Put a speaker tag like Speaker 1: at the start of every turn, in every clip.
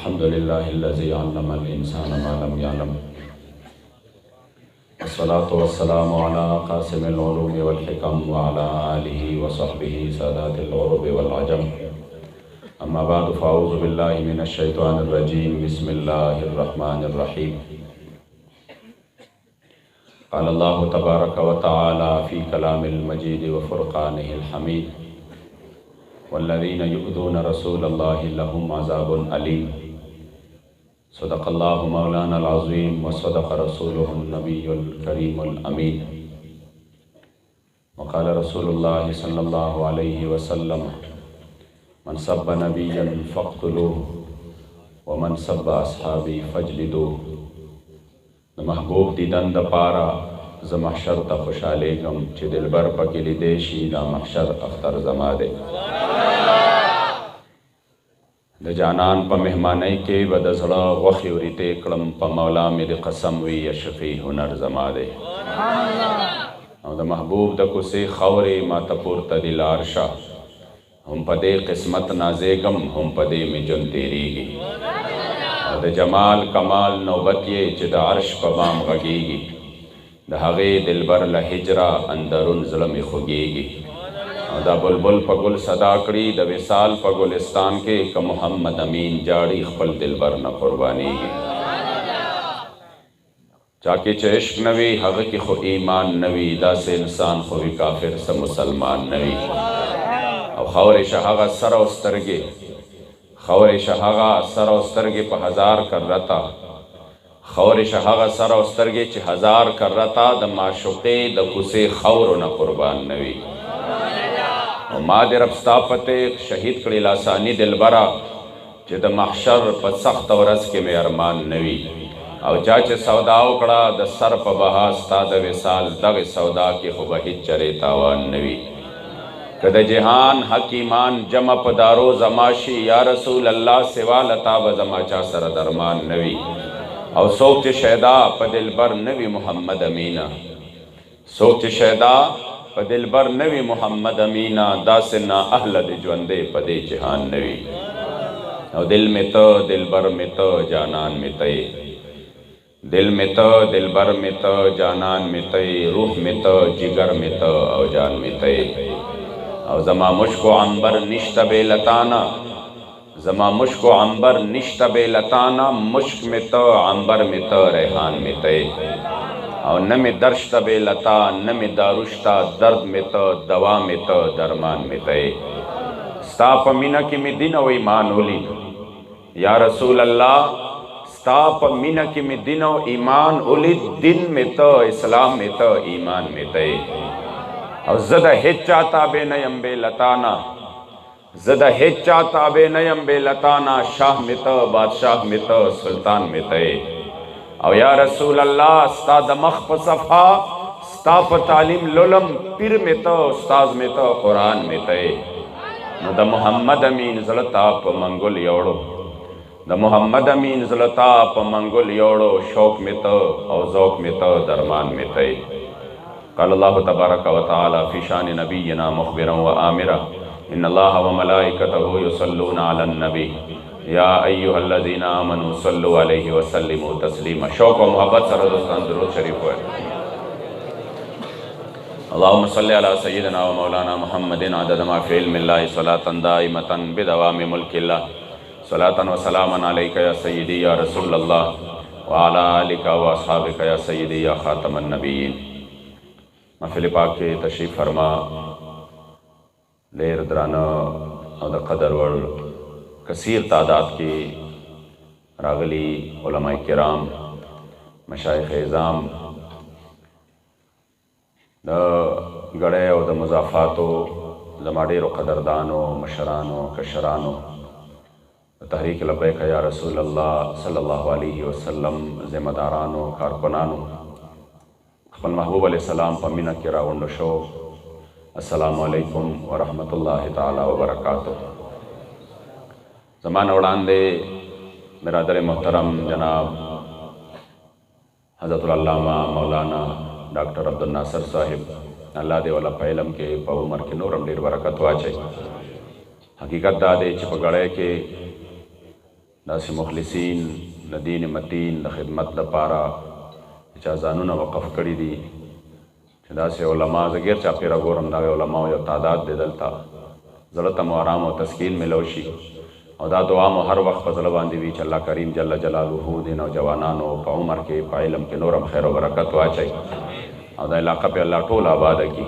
Speaker 1: الحمد لله الذي علم الإنسان ما لم يعلم والصلاة والسلام على قاسم العلوم والحكم وعلى آله وصحبه سادات العرب والعجم أما بعد فأعوذ بالله من الشيطان الرجيم بسم الله الرحمن الرحيم قال الله تبارك وتعالى في كلام المجيد وفرقانه الحميد والذين يؤذون رسول الله لهم عذاب أليم صدق الله مولانا العظيم وصدق رسوله النبي الكريم الأمين وقال رسول الله صلى الله عليه وسلم من سب نبيا فاقتلوه ومن سب أصحابي فاجلدوه محبوب دیدن د پارا ز محشر ته خوشحالیږم چې دلبر پکې لیدی شي دا محشر اختر زما دی د جانان په مهمانۍ کې به د زړه غوښې وریتې کړم په مولا مې د قسم وي اشرفي هنر زما دی او د محبوب د کوڅې خاورې ماته پورته دي لار شه هم په دې قسمت نازېږم هم په دې مې ژوند تېرېږي د جمال کمال نوبت یې چې د عرش په بام غږیږي د هغې دلبر له هجره اندرون زړه مې خوږیږي او دا بلبل په ګل صدا کړي د وصال په ګلستان کې که محمد امین جاړي خپل دلبر نه قربانیږي چا کې چې عشق نه وي هغه کې خو ایمان نه وي داسې انسان خو وي کافر څه مسلمان نه وي او خاورې شه هغه سر او سترګې خورش هغه سر او سترګې په هزار کرتا خورش هغه سر او سترګې چې هزار کرتا د معشوقې د کوڅې خاورو نه قربان نه وي او ما دې رب ستا په تیغ شهید کړي لاساني دلبره چې د محشر په سخت ورځ کې مې ارمان نه وي او چا چې سودا وکړه د سر په بها ستا د وصال دغې سودا کې خو به هېڅ چرې تاوان نه وي که د جهان حکیمان جمع په دارو زماشي یا رسول الله سوا لتا به زما چا سره درمان نه وي او څوک چې شیدا په دلبر نه وي محمد امینا څوک چې شیدا په دلبر نه وي محمد امینا داسې نااهله د ژوندې په دې جهان نه وي او دل مې ته دلبر مې ته جانان مې ته دل مې ته دلبر مې ته جانان مې ته روح مې ته جگر مې ته او جان مې ته او زما مشک و عنبر نشته بے لتانا زما مشک و عنبر نشته بے لتانا مشک میں تو عنبر میں تو ریحان میں تے او نمی درشته بے لتا نمی داروشتا درد میں تو دوا میں تو درمان میں تے ستا پا مینا کی می دین و ایمان ولید یا رسول اللہ ستا پا مینا کی می دین و ایمان ولید دن میں تو اسلام میں تو ایمان میں تے او زده هیچ چا تابع نیم بے لتانا زده هیچ چا تابع نیم بے لتانا شاہ میں تو بادشاہ میں تو سلطان میں تے او یا رسول اللہ ستا د مخ په صفحہ ستا په تعلیم لولم پیر میں تو استاز میں تو قرآن میں تے نو د محمد امین زلطا په منگل یوڑو د محمد امین زلطا په منگل یوڑو شوق میں تو او ذوق میں تو درمان میں تے قال الله تبارك وتعالى في شان نبينا مخبرا وآمرا إن الله وملائكته يصلون على النبي يا أيها الذين آمنوا صلوا عليه وسلموا تسليما شوق ومحبت سر دوستان درود شریف ہوئے اللهم صل على سيدنا ومولانا محمد عدد ما في علم الله صلاة دائمة بدوام ملك الله صلاة وسلاما عليك يا سيدي يا رسول الله وعلى آلك وأصحابك يا سيدي يا خاتم النبيين محفل پاک کے تشریف فرما دیر درانه او د قدر ور کثیر تعداد کی راغلی علماء کرام مشایخ اعظام د غړې او د مضافاتو زما ډېرو قدردانو مشرانو کشرانو تحریک لبیک یا رسول الله صلی الله علیه وسلم ذمہ دارانو کارکنانو خپل محبوب علیہ السلام په مینه کې راغونډ شو السلام علیکم ورحمت الله تعالی وبرکاتہ زمان وړاندې برادر محترم جناب حضرت العلامہ مولانا ڈاکٹر عبدالناصر صاحب اللہ دے والا په علم کې په عمر کې نورم ډېر برکت واچي حقیقت دا دی چې په غړې کې داسې مخلصین د دین متین د خدمت دپاره چا ځانونه وقف کړي دي چې داسې علما زه ګیر چاپېره ګورم دغه علماو یو تعداد دی دلته زړه ته مو آرام او تسکین میلو شي او دا دعا مو هر وخت په زړه باندې وي چې الله کریم جل جلاله د نوجوانانو په عمر کې په علم کې نورم خیر او برکت واچوي او دا علاقه په الله ټول آباده کړي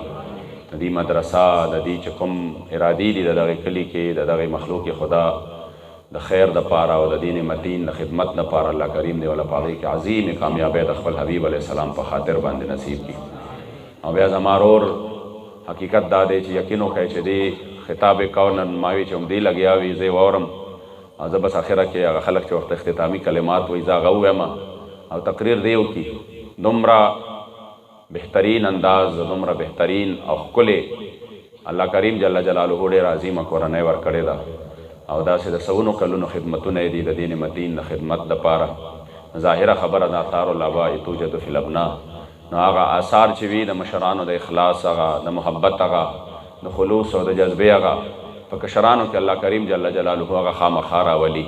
Speaker 1: د دې مدرسه د دې چې کوم ارادې دي د دغې کلي کې د دغې مخلوق خدا د خیر دپاره او د دین متین د خدمت دپاره الله کریم دی ولا په هغې کې عظیم کامیابی د خپل حبیب علیه السلام په خاطر باندې نصیب کړي او بیا زما رور حقیقت دا دی چې یقین وکړئ چې دې خطاب کور نن ما وي چې همدې لګیا وي زه یې واورم او زه بس اخره کې هغه خلک چې ورته اختتامي کلمات وایي زه هغه ووایم او تقریر دی وکړي دومره بهترین انداز دومره بهترین او ښکلې الله کریم جل جلاله ډېره عظیمه کورنۍ ورکړې ده او داسې د سونو کلونو خدمتونه یې دي د دین متین د خدمت دپاره ظاهره خبره د آثار الآباء توجد فی الابناء نو هغه آثار چې وي د مشرانو د اخلاص هغه د محبت هغه د خلوص او د جذبې هغه په کشرانو کې الله کریم جل جلاله هغه خامخا راولي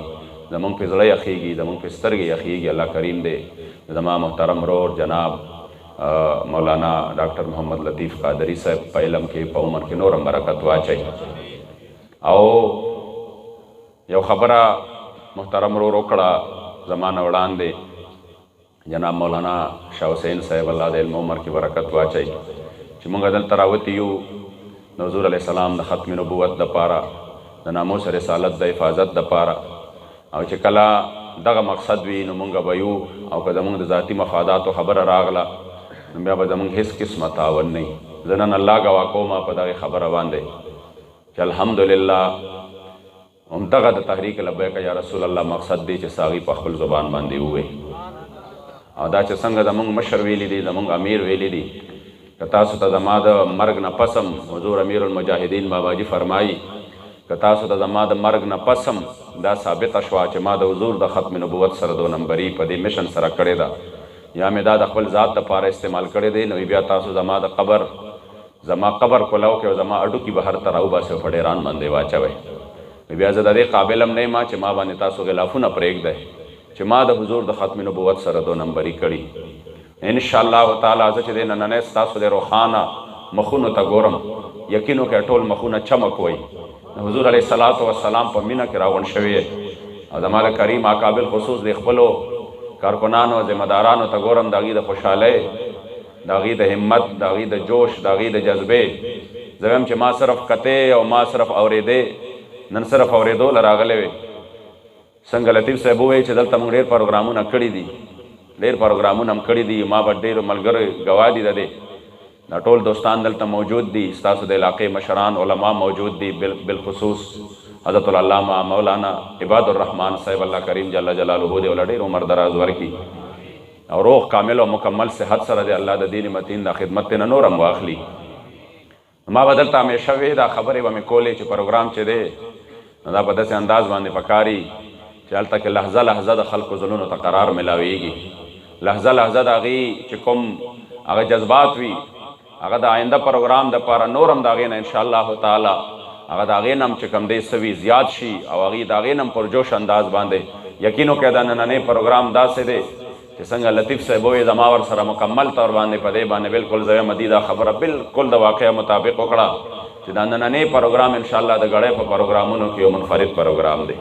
Speaker 1: زمونږ پې زړه یخیږي زمونږ پې سترګې یخیږي الله کریم دی زما محترم رور جناب مولانا ډاکټر محمد لطیف قادری صاحب په علم کې په عمر کې نورم برکت واچوي او یو خبره محترم رور وکړه زمانه وړاندې جناب مولانا شاه حسین صاحب الله د علم عمر کې برکت واچوي چې موږ دلته راوتي یو د حضور علیه السلام د ختم نبوت دپاره د ناموس رسالت د حفاظت دپاره او چې کله دغه مقصد وي نو موږ به یو او که زموږ د ذاتي مفاداتو خبره راغله نو بیا به زموږ هېڅ قسمه تعاون نه وي زه نن الله ګواه کومه په دغې خبره باندې چې الحمدلله همدغه د تحریک لبیک یا رسول الله مقصد دی چې ساغي په خپل زبان باندې ووایي او دا چې څنګه زموږ مشر ویلی دی زموږ امیر ویلی دی که تاسو ته زما د مرګ نه پسم حضور امیر المجاهدین باباجي فرمایي که تاسو ته زما د مرګ نه پسم دا ثابته شوه چې ما د حضور د ختم نبوت سره دو نمبري په دې مشن سره کړې ده یا مې دا د خپل ذات دپاره استعمال کړی دی نو بیا تاسو زما د قبر زما قبر کولاو کې او زما اډوکي بهر ته راوباسئ او په ډیران باندې واچوئ بیا زه د دې قابل هم نه یم چې ما باندې تاسو غلافونه پرېږدئ چې ما د حضور د ختم نبوت سره دو نمبري کړي انشاءالله تعالی زه چې دی نننی ستاسو د روښانه مخونو ته ګورم یقین وکړئ ټول مخونه چمک وایي د حضور علیه السلام په مینه کې راغونډ شوي او زما د کریم اکابل خصوص د خپلو کارکنانو ذمهدارانو ته ګورم د هغې د خوشحالۍ د هغې د همت د هغې د جوش د هغې د جذبې زه وایم چې ما صرف کتې او ما صرف اورېدې نن صرف اورېدو له راغلی وې څنګه لطیف صاحب ووایي چې دلته موږ ډېر پروګرامونه کړي دي ډېر پروګرامونه هم کړي دي ما به ډېرو ملګرو ګواه دي د دې دا ټول دوستان دلته موجود دي ستاسو د علاقې مشران علما موجود دي بالخصوص حضرت العلامه مولانا عباد الرحمن صاحب الله کریم جل جلاله دی ول ډېر عمر دراز ورکړي او روح کامل او مکمل صحت سره دی الله د دین متین د خدمت نه نورم واخلي ما به دلته همیشه وې دا خبرې به مې کولې چې پروګرام چې دی نو دا په داسې انداز باندې پکاري چې هلته کې لحظه لحظه د خلکو زړونو ته قرار میلاویږي لحظه لحظه د هغې چې کوم هغه جذبات وي هغه د آینده پروګرام دپاره نور هم د هغې نه انشاءالله تعالی هغه د هغې نه هم چې کوم دی څه وي زیات شي او هغې د هغې نه هم پرجوش انداز باندې یقین وکړئ دا نننی پروګرام داسې دی چې څنګه لطیف صاحب ووایي زما ورسره مکمل طور باندې په دې باندې بلکل زه وایم دا خبره بلکل د واقع مطابق وکړه چې دا نننی پروګرام انشاءالله د ګړۍ په پروګرامونو کې یو منفرد پروګرام دی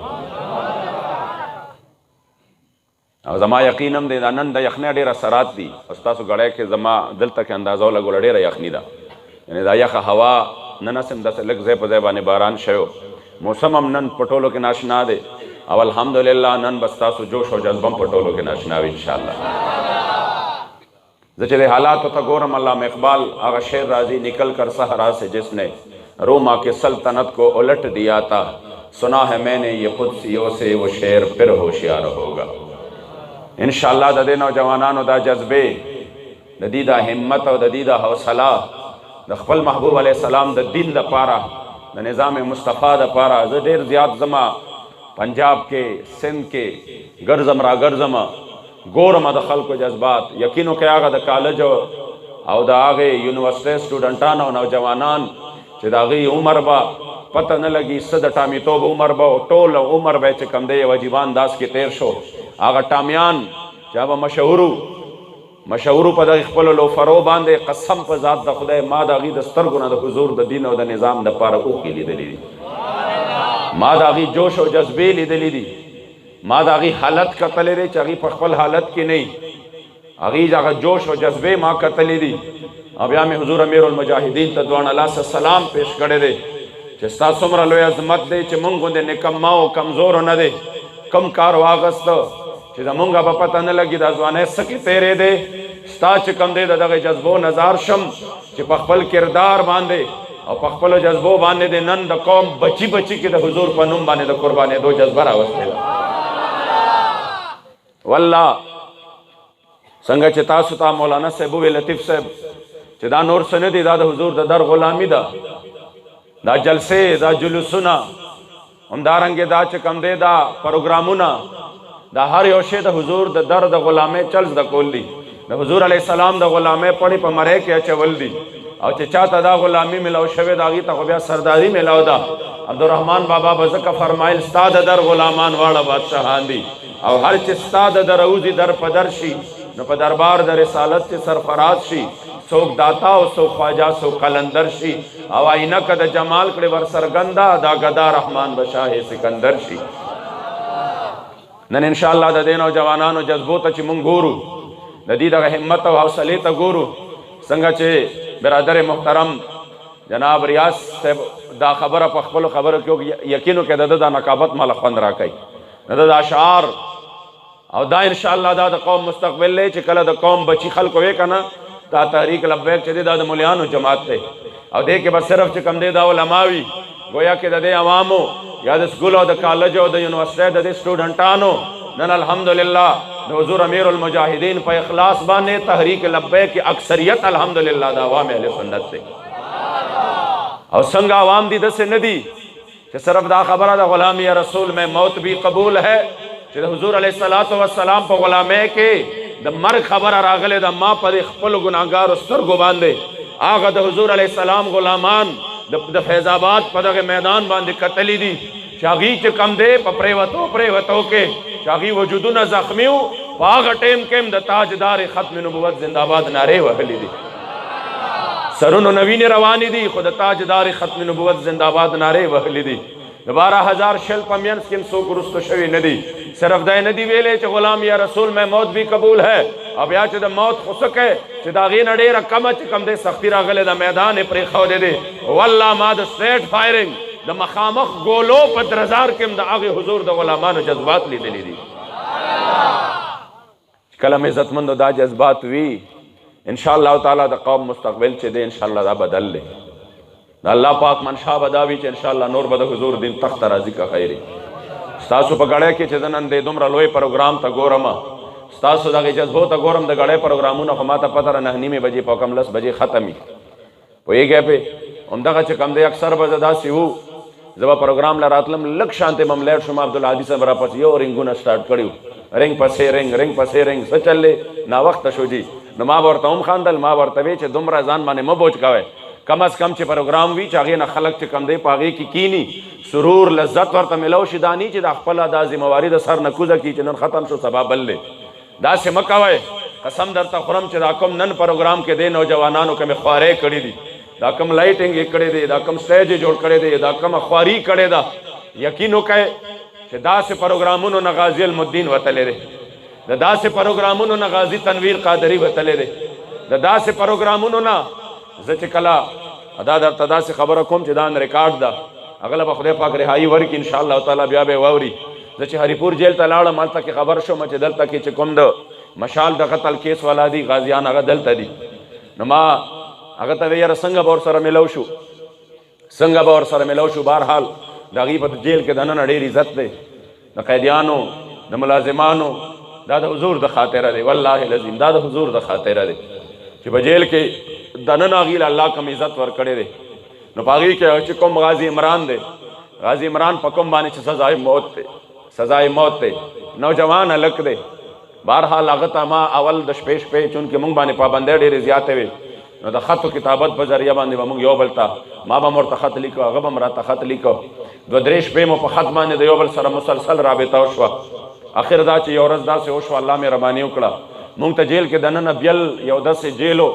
Speaker 1: او زما یقین هم دی دا نن د یخنۍ ډېر اثرات دي او ستاسو ګړۍ کې زما دلته کې اندازه ولګوله ډېره یخني ده یعنې دا یخه هوا نن هسې هم داسې لږ ځای په ځای باندې باران شوی موسم هم نن په ټولو کې ناشنا دی او الحمدلله نن به ستاسو جوش او جذبه هم په ټولو کې ناشنا وي انشاءالله زه چې د حالاتو ته ګورم علامه اقبال هغه شعر راځي نکل کر صحرا سے جس نے روما کے سلطنت کو الٹ دیا تھا سنا ہے میں نے یہ قدسیوں سے وہ شعر پھر ہوشیار ہوگا انشاءاللہ د دې نوجوانانو دا جذبې د دې دا همت او د دې دا حوصله د خپل محبوب علیه السلام د دین دپاره د نظام مصطفی دپاره زه ډېر زیات زما پنجاب کې سندھ کې ګرځم را ګرځم ګورم د خلکو جذبات یقین وکړئ هغه د کالج او د هغې یونیورسټۍ سټوډنټان او نوجوانان چې د هغې عمر به پته نه لګي څه د ټامیتوب عمر به ټول عمر به چې کوم دی یو عجیبه انداز کې تیر شو. هغه ټامیان چې هغه مشهورو په دغه خپلو لوفرو باندې قسم په ذات د خدای ما د هغې د سترګو نه د حضور د دین او د نظام دپاره اوښکې لیدلي دي، ما د هغې جوش او جذبې لیدلي دي، ما د هغې حالت کتلی دی چې هغې په خپل حالت کې نه وي، هغې هغه جوش او جذبې ما کتلی دي. او بیا مې حضور امیر المجاهدین ته دواړه لاسه سلام پیش کړی دی چې ستا څومره لوی عظمت دی چې مونږ غوندې نکما او کمزورو نه دی کم کار واغسته چې زمونږ به پته نه لګي دا ځوانۍ څه کې تېرې دی. ستا چې کوم دی د دغې جذبو نظار شم چې په خپل کردار باندې او په خپلو جذبو باندې د نن د قوم بچي کې د حضور په نوم باندې د قربانېدو جذبه راوستې ده. والله څنګه چې تاسو ته مولانا صاحب وویل، لطیف صاحب، چې دا نور څه نه دي، دا د حضور د در غلامي ده. دا جلسې، دا جلوسونه، همدارنګې دا چې کوم دی دا پروګرامونه، دا هر یو شی د حضور د در د غلامۍ چل زده کول دي، د حضور علیه السلام د غلامۍ پړې په مرۍ کې اچول دي. او چې چاته دا غلامي ملاو شوې ده هغې ته خو بیا سرداري ملاو ده. عبدالرحمان بابا به ځکه فرمایل ستا د در غلامان واړه بادشاهان دي، او هر چې ستا د در اوزي در په در شي نو په دربار د رسالت چې سرفراز شي، څوک داتا او څوک خواجه څوک قلندر شي، او آینه که د جمال کړې ور څرګنده دا ګدا رحمان به شاه سکندر شي. نن انشاءالله د دې نوجوانانو جذبو ته چې مونږ ګورو، د دې دغه همت او حوصلې ته ګورو، څنګه چې برادر محترم جناب ریاض صاحب دا خبره په خپلو خبرو کې یقینو کې د ده دا نقابت ماله خوند راکوي، د ده دا اشعار، او دا انشاءالله دا د قوم مستقبل دی چې کله د قوم بچي خلکو وی که نه دا تحریک لبیک چې دی دا د ملیانو جماعت دی، او دې کې به صرف چې کوم دی دا علماوي گویا کې د دې عوامو یا د سکول او د کالج او د یونیورسټۍ د دې سټوډنټانو نن الحمدلله د حضور امیر المجاهدین په اخلاص باندې تحریک لبیک کی اکثریت الحمدلله د عوام اهل سنت دی. او څنګه عوام دي داسې نه دي چې صرف دا خبره د غلامی رسول میں موت بھی قبول ہے، چې د حضور علیه السلام په غلامۍ کې د مرګ خبره راغلې ده، ما په خپلو ګناهګارو سترګو باندې هغه د حضور علیه السلام غلامان د فیض آباد په دغه میدان باندې کتلی دي چې هغې چې کم دی په پریوتو کې چې هغې وجودونه زخمي وو، په هغه ټیم کې هم د تاجدار ختم نبوت زنده‌باد نارې وهلې دي، سرونو نوینې روانې دي خو د تاجدار ختم نبوت زنده‌باد نارې وهلې دي. د 12,000 شل په منځ کې هم څوک وروسته شوي نه دي، صرف دا نه دي ویلې چې غلام یا رسول میں موت بھی قبول ہے، او بیا چې د موت خو څه کوي چې د هغې نه ډېره کمه چې کوم دی سختي راغلې ده میدان یې پرېښودی دی. والله ما د سټریټ فایرنګ د مخامخ ګولو په درزار کې هم د هغې حضور د غلامانو جذبات لیدلي دي. کله مې عزتمندو دا جذبات وي انشاءالله تعالی د قوم مستقبل چې دی انشاءالله دا بدل دی. د الله پاک منشا به دا وي چې انشاءالله نور به د حضور دین تخت ته راځي که خیر. ستاسو په ګړی کې چې زه نن دې دومره لوی پروګرام ته ګورم، ستاسو دغې جذبو ته ګورم، د ګړی پروګرامونه خو ما ته پته ده 9:30 بجې په کم 10 بجې ختم وي. پوهېږئ پې همدغه چې کم دی اکثر به زه داسې وو زه به پروګرام له راتلم لږ شانتې به م لیټ شوم، عبدالهادي صاحب راپسې یو رنګونه سټارټ کړي وو، رنګ پسې رنګ پسې رنګ څه چل دی ناوخته شو جي. نو ما به ورته هم خندل، ما به ورته وی چې دومره ځان باندې مه بوج کوئ، کم از کم چې پروګرام وي چې هغې نه خلک چې کم دی په هغې کې کینی سرور لذت ورته میلاو شي، دا نه چې د خپله دا ذمهواري د سر نه کوزه کړي چې نن ختم شو سبا بل دی. داسې مه کوئ، قسم درته خورم چې دا کوم نن پروګرام کې دی نوجوانانو که مې خوارۍ کړي دي، دا کوم لایټنګ یې کړی دی، دا کوم سټیج یې جوړ کړی دی، دا کومه خواري کړې ده، یقین وکئ چې داسې پروګرامونو نه غازي المدین وتلی دی، د داسې پروګرامونو نه غازي تنویر قادري وتلی دی، د داسې پروګرامونو نه زه چې کله دا درته داسې خبره کوم چې دا ریکارډ ده، هغه له به خدای پاک رهایي ورکړي انشاءالله تعالی، بیا به یې واوري. زه چې هریپور جیل ته لاړم هلته کې خبر شوم چې دلته کې چې کوم د مشال د قتل کیس والا دي غازیان هغه دلته دي. نو ما هغه ته وی یاره څنګه به ورسره میلاو شو، څنګه به ورسره میلاو شو. بهرحال د هغې په جیل کې دننه ډېر عزت دی، د قیدیانو د ملازمانو، دا د حضور د خاطره دی، والله العظیم دا د حضور د خاطره دی چې په جیل کې دننه هغې له الله کوم عزت ورکړی دی. نو په هغې کې چې کوم غازي عمران دی، غازي عمران په کوم باندې چې سزای موت دی، سزای موت دی، نوجوان هلک دی. بهرحال هغه ته ما اول د شپې چونکې مونږ باندې پابندۍ ډېرې زیاتې وې، نو د خط و کتابت په ذریعه باندې به موږ یو بل ته ما به هم ورته خط لیکو هغه به هم راته خط لیکو 2-3 شپې مو په خط باندې د یو بل سره مسلسل رابطه وشوه اخر دا چې یو ورځ داسې وشوه الله مهرباني وکړه موږ ته جیل کې دننه بیل یو داسې جیل و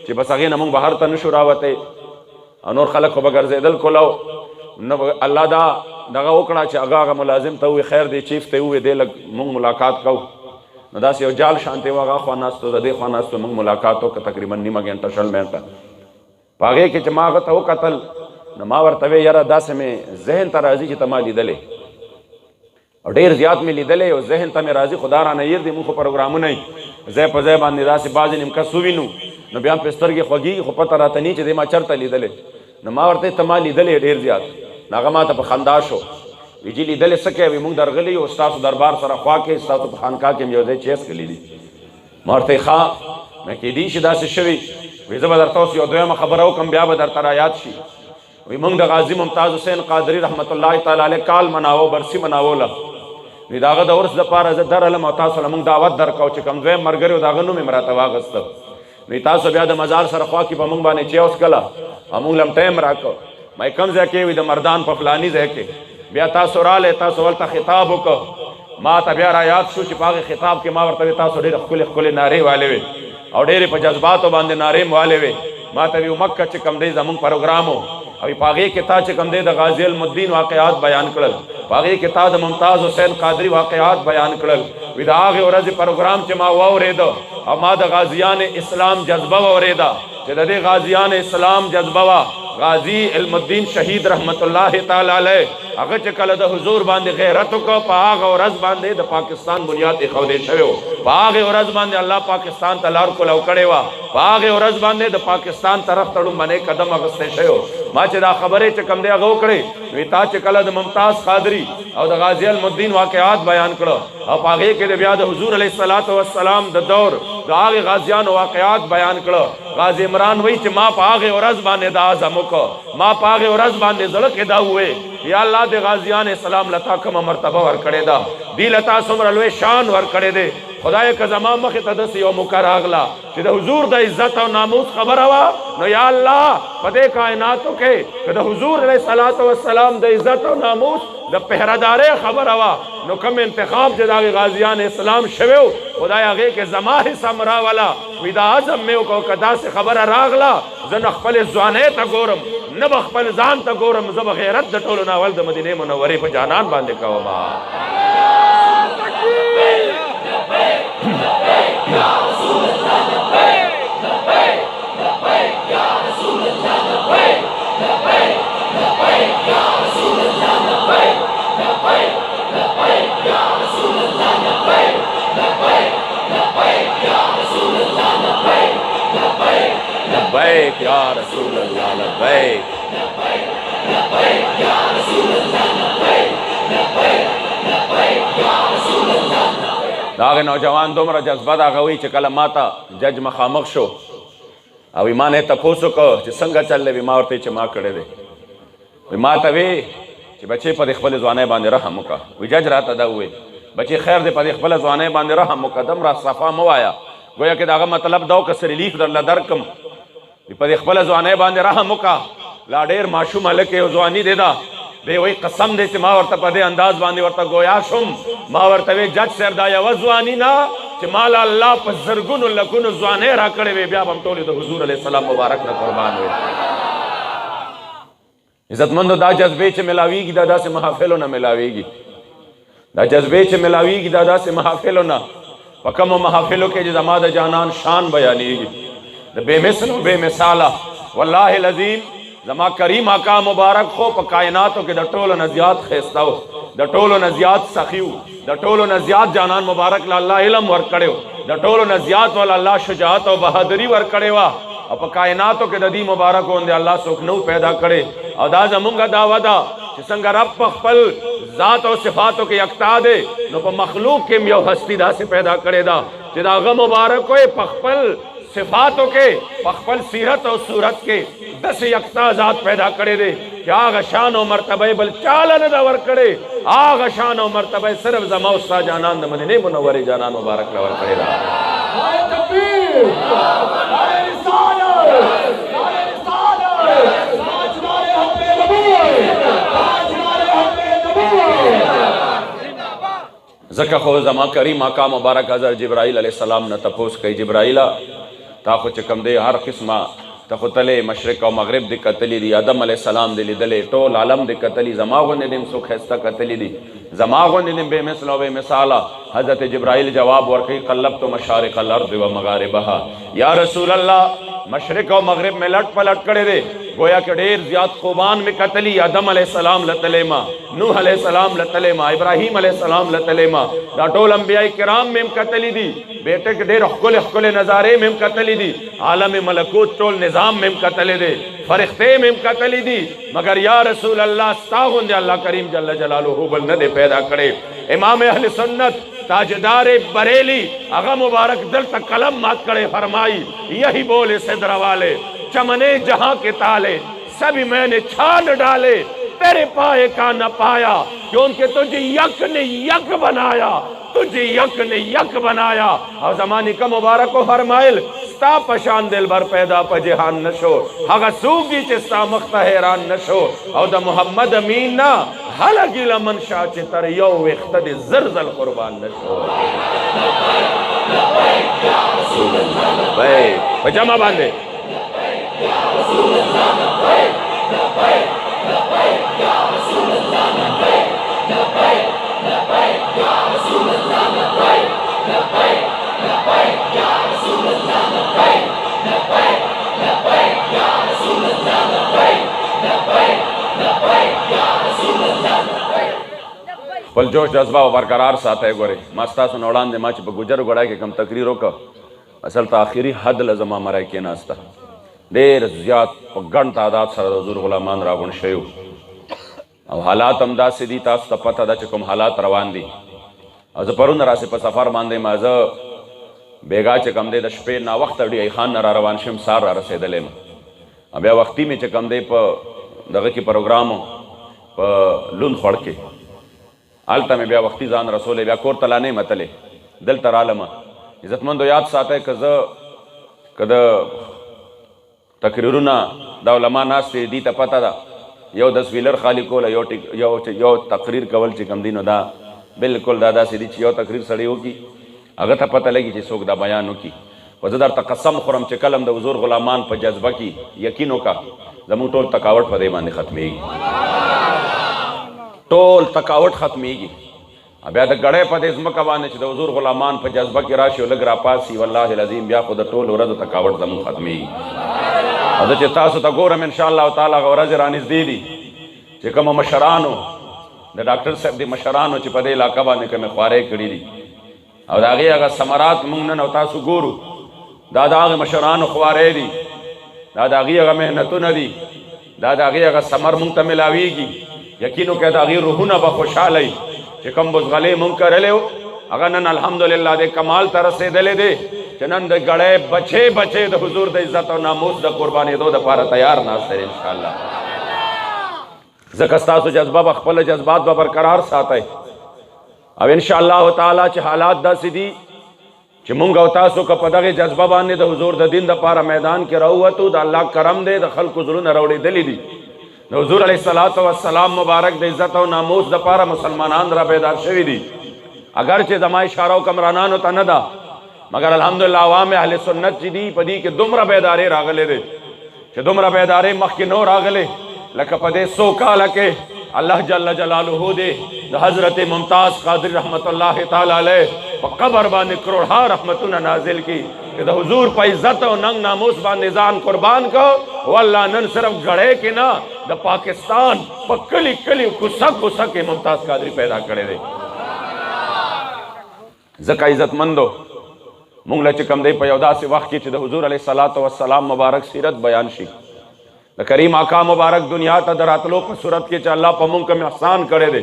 Speaker 1: چې بس هغې نه موږ بهر ته نشو راوتی او نور خلک خو به ګرځېدل کولو نو الله دا دغه وکړه چې هغه ملازم ته ووایي خیر دی چیف ته یې ووایي دی لږ موږ ملاقات کوو نو داسې یو جال شانتې و هغه خوا ناستو د دې خوا ناستو موږ ملاقات وکړه تقریبا نیمه ګنټه 20 منټه په هغې کې چې ما هغه ته وکتل نو ما ورته وی یاره داسې مې ذهن ته راځي چې ته ما لیدلې او ډېر زیات مې لیدلې او ذهن ته مې راځي خدا رانه هېر دی موږ خو پروګرامونه یي ځای په ځای باندې داسې بعضې نیمکس ووینو نو بیا هم پې سترګې خوږېږي خو پته راته نه چې دی ما چېرته لیدلې نو ما ورته ته ما لیدلې ډېر زیات نو هغه ما ته په خندا شو وی جي لیدلې څه کوې وي موږ درغلي یو ستاسو دربار سره خوا کې ستاسو په خانقاه کې مې یو ځای چیس کړي دي ما ورته ښه مې کېدی شي داسې شوي وی زه به درته اوس یو دویمه خبره وکړم بیا به درته رایاد شي وی موږ د غازي ممتاز حسین قادري رحمت الله تعالی علیه کال مناوو برسي مناوله وی د هغه د عرس دپاره زه درغلم او تاسو له موږ دعوت درکو چې کوم دویم ملګري و د هغه نوم یې م راته واخېسته وی تاسو بیا د مزار سره خوا کې په موږ باندې چې اوس کله او موږ له م ټایم راکړو ما یې کوم ځای کې وي د مردان په فلاني ځای کې بیا تاسو رالی تاسو ولته خطاب وکړو ما ته بیا را یاد شو چې په هغې خطاب کې ما ورته وی تاسو ډېرې ښکلې ښکلې نارې والې وې او ډېرې په جذباتو باندې نارې م والې وې ما ته وی مکه چې کوم دی زمونږ پروګرام و او په هغې کې تا چې کوم دی د غازي المدین واقعات بیان کړل په هغې کې تا د ممتاز حسین قادري واقعات بیان کړل وی د هغې ورځې پروګرام چې ما واورېده او ما د غازیان اسلام جذبه واورېده چې د دې غازیان اسلام جذبه وه غازی علم الدین شهید رحمت الله تعالی علیه هغه چې کله د حضور باندې غیرت وکړه په هغه ورځ باندې د پاکستان بنیاد ایښودی شوی و په هغې ورځ باندې الله پاکستان ته لار کولو کړې وه په هغې ورځ باندې د پاکستان طرف ته لومبنی قدم اخیستی شوی و ما چې دا خبرې چې کوم دی هغه وکړې وی تا چې کله د ممتاز قادري او د غازي علم الدین واقعات بیان کړه او په هغې کې د بیا د حضور علیه السلام د دور د هغې غازیانو واقعات بیان کړه غازي عمران وایي چې ما په هغې ورځ باندې دا عزم وکړه ما په هغې ورځ باندې زړه کې دا وویې یا الله د غازیان اسلام لتا کومه مرتبه ورکړې ده دی لتا څومره لوی شان ورکړی دی خدای که زما مخې ته داسې یو موقع راغله چې د حضور د عزت او ناموس خبره وه نو یا الله په دې کائناتو کې که د حضور علیه السلام د عزت او ناموس د پهردارۍ خبره وه نو کوم انتخاب چې د هغې غازیان اسلام شوی و خدای هغې کې زما حصه م راوله وی دا عزم مې وکړو که داسې خبره راغله زه نه خپلې ځوانۍ ته ګورم نه به خپل ځان ته ګورم زه به غیرت د ټولو نه اول د مدینې منورې په جانان باندې کوم لبیک یا رسول اللہ لبیک لبیک یا رسول اللہ لبیک لبیک یا رسول اللہ دا هغه نوجوان دومره جذبه د هغه وایي چې کله ما ته جج مخامخ شو او ما نه یې تپوس وکړو چې څنګه چل دی ما ورته چې ما کړی دی وایي ما ته وی چې بچې په دې خپلې ځوانۍ باندې رحم وکړه وایي جج راته دا ووایي بچې خیر دی په دې خپله ځوانۍ باندې رحم وکړه دومره صفا مه وایه گویا کې د هغه مطلب دا و که څه ریلیف درله درکم په دې خپله ځوانۍ باندې رحم وکړه لا ډېر ماشوم هلک یې ځواني دی ده دی وایي قسم دی چې ما ورته په دې انداز باندې ورته گویا شم ما ورته وی جج صاحب دا یوه ځواني نه چې ما له الله په زرګونو لکونو ځوانۍ را کړې وې بیا به هم ټولې د حضور علیه السلام مبارک نه قربان وې عزتمندو دا جذبې چې ملاویږي دا داسې محافلو نه ملاویږي دا جذبې چې ملاویږي دا داسې محافلو نه په کومو محافلو کې چې زما د جانان شان بیانېږي د بے مثل و بے مثاله والله العظیم زما کریم آقا مبارک خو په کائناتو کې د ټولو نه زیات ښایسته و د ټولو نه زیات سخي و د ټولو نه زیات جانان مبارک له الله علم ورکړی و د ټولو نه زیات ول الله شجاعت او بهادري ورکړې وه او په کائناتو کې د دې مبارک غوندې الله څوک نو پیدا کړی او دا زمونږ دعوه ده چې څنګه رب په خپل ذات او صفاتو کې یکتا دی نو په مخلوق کې یو هستی داسې پیدا کړې ده چې د هغه مبارک وی په خپل صفاتو کې په خپل سیرت او صورت کې داسې یکتا ذات پیدا کړی دی چې هغه شان او مرتبه بل چاله نه ده ورکړې هغه شان او مرتبه صرف زما او ستا جانان د مدینې منورې جانان مبارک له ورکړې ده ځکه خو زما کریم آقا مبارک حضرت جبرائیل علیہ السلام نه تپوس کوي جبرائیله تا خو چې کوم دی هر قسمه ته خو تلې مشرق او مغرب دې کتلی دي آدم علیہ السلام دې لیدلې ټول عالم دې کتلی زما غوندې دې څوک ښایسته کتلی دي زما غوندې دې بې مثله او بې مثاله حضرت جبرائیل جواب ورکوي قلبت مشارق الارض و مغاربها یا رسول الله مشرق او مغرب میں لٹ پلٹ کړي دي گویا کہ ډیر زیات خوبان میں قتلی آدم علیہ السلام لتلیما نوح علیہ السلام لتلیما ابراہیم علیہ السلام لتلیما دا ټول انبیاء کرام میں قتلی دی بیٹے کے ډیر خل خل نظارے میں قتلی دی عالم ملکوت ټول نظام میں قتلی دی فرشتے میں قتلی دی مگر یا رسول اللہ استاغون دے اللہ کریم جل جلالہ بل نہ دے پیدا کرے امام اہل سنت تاجدار بریلی اغا مبارک دل تک قلم مات کرے فرمائی یہی بولے صدر والے چمنے جہاں کے تالے سبھی میں نے چھان ڈالے تیرے پائے کا نہ پایا کیونکہ تجھے یک نے یک بنایا تجھے یک نے یک بنایا اور زمانی کا مبارک و فرمائل ستا پشان دل بر پیدا پا جہان نشو ہاگا سوگی چے ستا مخت حیران نشو اور دا محمد امین نا حلقی لمن شاہ چے تر یو اختد زرزل قربان نشو بھائی پجامہ باندھے پل جوش جذبہ و برقرار ساتھ ہے گورے ماستا سن اوڑان دے ماچ پا گجر گوڑا کے کم تقریروں کا اصل تا آخری حد لزمہ مرائی کے ناستا دیر زیاد پا گن تعداد سر حضور غلامان راگون شیو او حالات امدا سے دی تاستا پتا دا چکم حالات روان دی او زپرون راسی پا سفر ماندے مازا بیگا چکم دے دا شپے نا وقت اڑی ای خان را روان شم سار را رسے دلے ما بیا وقتی میں چکم دے پا دغه کی پروگرامو پا لون خوڑ کے آلتا میں بیا وقتی زان رسولے بیا کور تلانے متلے دل تر عالمہ عزت مندو یاد ساتا ہے کدا تقریرونا دا علماء ناس تے دیتا پتا دا یو 10 ویلر خالی کولا یو تقریر کول چی کم دینو دا بلکل دادا سی دی چی یو تقریر سڑی ہو کی اگر تا پتا لگی چی سوک دا بیانو کی وزدار تقسم خورم چی کلم دا حضور غلامان پا جذبہ کی یقینو کا زمون ٹول تکاوٹ پا دے باندے ختمی گی ټول تکاوٹ ختمیږي بیا د غړې په دې ځمکه باندې چې د حضور غلامان په جذبه کې راشي او لږ راپاسي والله العظیم بیا خو د ټول ورځو تکاوٹ زموږ ختمیږي او زه چې تاسو ته ګورم انشاءالله تعالی هغه ورځې رانږدې دي چې کومه مشرانو د ډاکټر صاحب د مشرانو چې په دې علاقه باندې کومې خوارۍ کړي دي او د هغې هغه ثمرات موږ نن او تاسو ګورو دا د هغې مشرانو خوارۍ دي دا د هغې هغه محنتونه دي دا د هغې هغه ثمر موږ ته ملاویږي یقینو کہ دا غیر روحونه با خوشحالی چې کم بزغلی مونږ کرلی و هغه نن الحمدلله د کمال ته رسېدلی دی چې نن د ګړی بچې بچې د حضور د عزت او ناموس د قربانېدو دپاره تیار ناست دی انشاءالله ځکه ستاسو جذبه به خپله جذبات به برقرار ساتئ او انشاءالله تعالی چې حالات داسې دي چې مونږ او تاسو که په دغې جذبه باندې د حضور د دین دپاره میدان کې راووتو د الله کرم دی د خلکو زړونه راوړېدلي دي حضور علیہ السلام مبارک د عزت او ناموس د پاره مسلمانان را بیدار شوی دي اگرچه زما اشاره او کمرانانو ته نه ده مگر الحمدلله عوام اهل سنت چې دي په دې کې دومره بیداري راغلی دی چې دومره بیداري مخکې نو راغلی لکه په دې 100 کاله کې الله جل جلاله دی د حضرت ممتاز قادری رحمت الله تعالی علیه په قبر باندې کروڑها رحمتونه نازل کی کہ دا حضور پا عزت و ننگ ناموس باندې ځان قربان کو واللہ نن صرف گھڑے کے نا دا پاکستان پا کلی کلی کسا کے ممتاز قادری پیدا کرے دے زکا عزت مندو مونگ لچکم دے پا یودا سے وقت کی چھ دا حضور علیہ السلام مبارک سیرت بیان شی دا کریم آقا مبارک دنیا تا دراتلو پا صورت کی چھ اللہ پا مونگ کم احسان کرے دے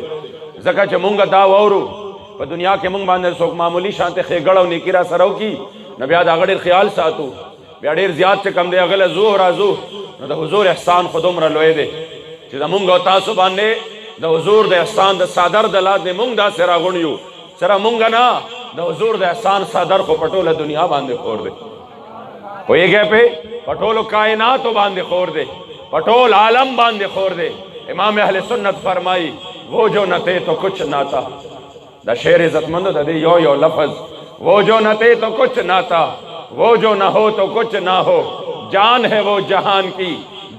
Speaker 1: زکا چھ مونگا دا وورو پا دنیا کے مونگ باندے سوک معمولی شانتے خیگڑا و نیکیرہ سرو کی نہ بیا دا غړ خیال ساتو بیا ډیر زیات چې کم دی اغله زو رازو نو د حضور احسان خودم را لوی دی چې د مونږ او تاسو باندې د حضور د احسان د صادر د لاندې مونږ دا سره غونیو سره مونږ نه د حضور د احسان صادر خو پټوله دنیا باندې خور دی پوهیږئ په پټولو کائناتو باندې خور دی پټول عالم باندې خور دی امام اہل سنت فرمائی وہ جو نہ تھے تو کچھ نہ تھا دا شعر عزتمندو دا دے یو لفظ وہ جو نہ تھے تو کچھ نہ تھا وہ جو نہ ہو تو کچھ نہ ہو جان ہے وہ جہان کی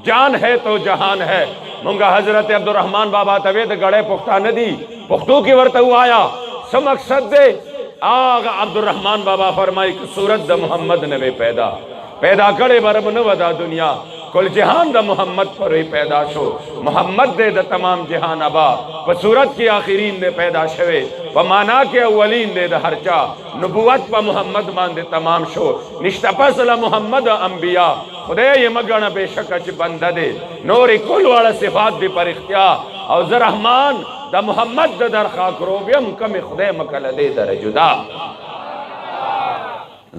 Speaker 1: جان ہے تو جہان ہے منگا حضرت عبدالرحمن بابا توید گڑے پختہ ندی پختو کی ورتو آیا سم مقصد دے آغا عبدالرحمن بابا فرمائی کہ صورت دا محمد نوے پیدا کڑے برم نو دا دنیا کل جہان دا محمد پر ہی پیدا شو محمد دے دا تمام جہان ابا پا صورت کی آخرین دے پیدا شوے پا مانا کے اولین دے دا ہرچا نبوت پا محمد مان دے تمام شو نشتا پسلا محمد انبیاء خدے یہ مگنا بے شکا چی بندہ دے نوری کل والا صفات دی پر اختیار او زرحمان دا محمد دا در خاک رو بیم کم خدے مکل دے در جدا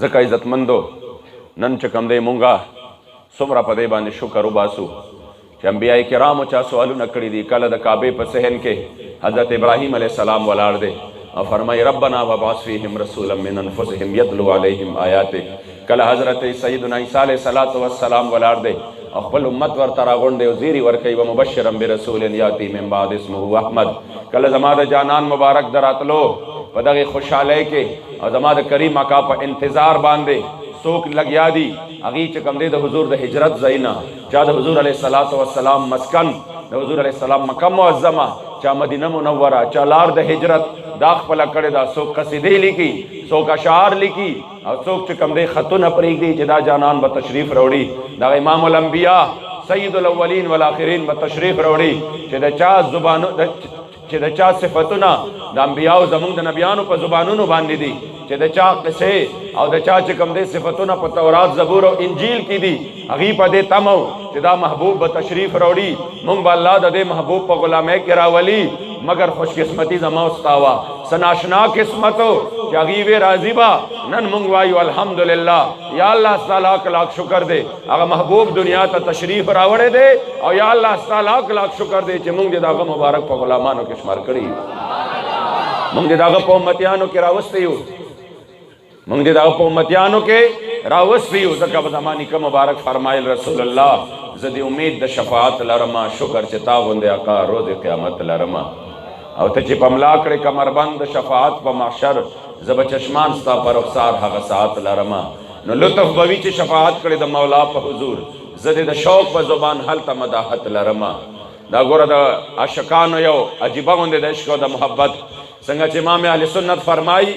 Speaker 1: زکا عزت مندو نن چکم دے مونگا سمرا پدے باندې شکر وباسو چې انبیاء کرامو چا سوالونه کړي دي کله د کعبې په صحن کې حضرت ابراهیم علیہ السلام ولاړ دی او فرمای ربنا وبعث فیہم رسولا من انفسهم یتلو علیہم آیاتک کله حضرت سیدنا عیسیٰ علیہ السلام ولاړ دی او خپل امت ورته راغونډي او زیری ورکوي ومبشرا برسول یاتی من بعد اسمه احمد کله زما د جانان مبارک دراتلو په دغه خوشحالی کې او زما د کریم آقا په انتظار باندې سوک لگیا دی اگی چکم دے دا حضور دا حجرت زینا چا دا حضور علیہ السلام مسکن دا حضور علیہ السلام مکم معظمہ چا مدینہ منورہ چا لار دا حجرت داخ پلا کڑے دا سوک قصیدے لکی سوک اشعار لکی اور سوک چکم دے خطون اپریک دی چدا جانان بتشریف روڑی دا امام الانبیاء سید الاولین والآخرین بتشریف روڑی چدا چا زبانو چې د چا صفتونه د انبیاء زمونږ د نبیانو په زبانونو باندې دي چې د چا قصې او د چا چې کوم دي صفتونه په تورات زبور او انجیل کې دي هغې په دې تمو چې دا محبوب به تشریف راوړي مونږ به الله د دې محبوب په غلامۍ کې راولي مگر خوش قسمتی زما استاوا سناشنا قسمتو چې هغې وې راضي به نن مونږ وایو الحمدلله یا الله ستا لاک لاک شکر دی هغه محبوب دنیا ته تشریف راوړی دی او یا الله ستا لاک لاک شکر دی چې مونږ دې د هغه مبارک په غلامانو کې شمار کړي مونږ دې د هغه په امتیانو کې راوستی یو مونږ دې د هغه په امتیانو کې راوستی یو ځکه په زمانې که مبارک فرمایل رسول الله زه دې امید د شفاعت لرمه شکر چې تا غوندې آقا روز قیامت لرمه او ته چې په ملا کړې کمربند د شفاعت په محشر زه به چشمان ستا په رخسار هغه ساعت لرمه نو لطف به وي چې شفاعت کړې د مولا په حضور زه دې د شوق په زبان هلته مداحت لرمه دا ګوره د عاشقانو یو عجیبه غوندې د عشق او د محبت څنګه چې امام اهل سنت فرمائی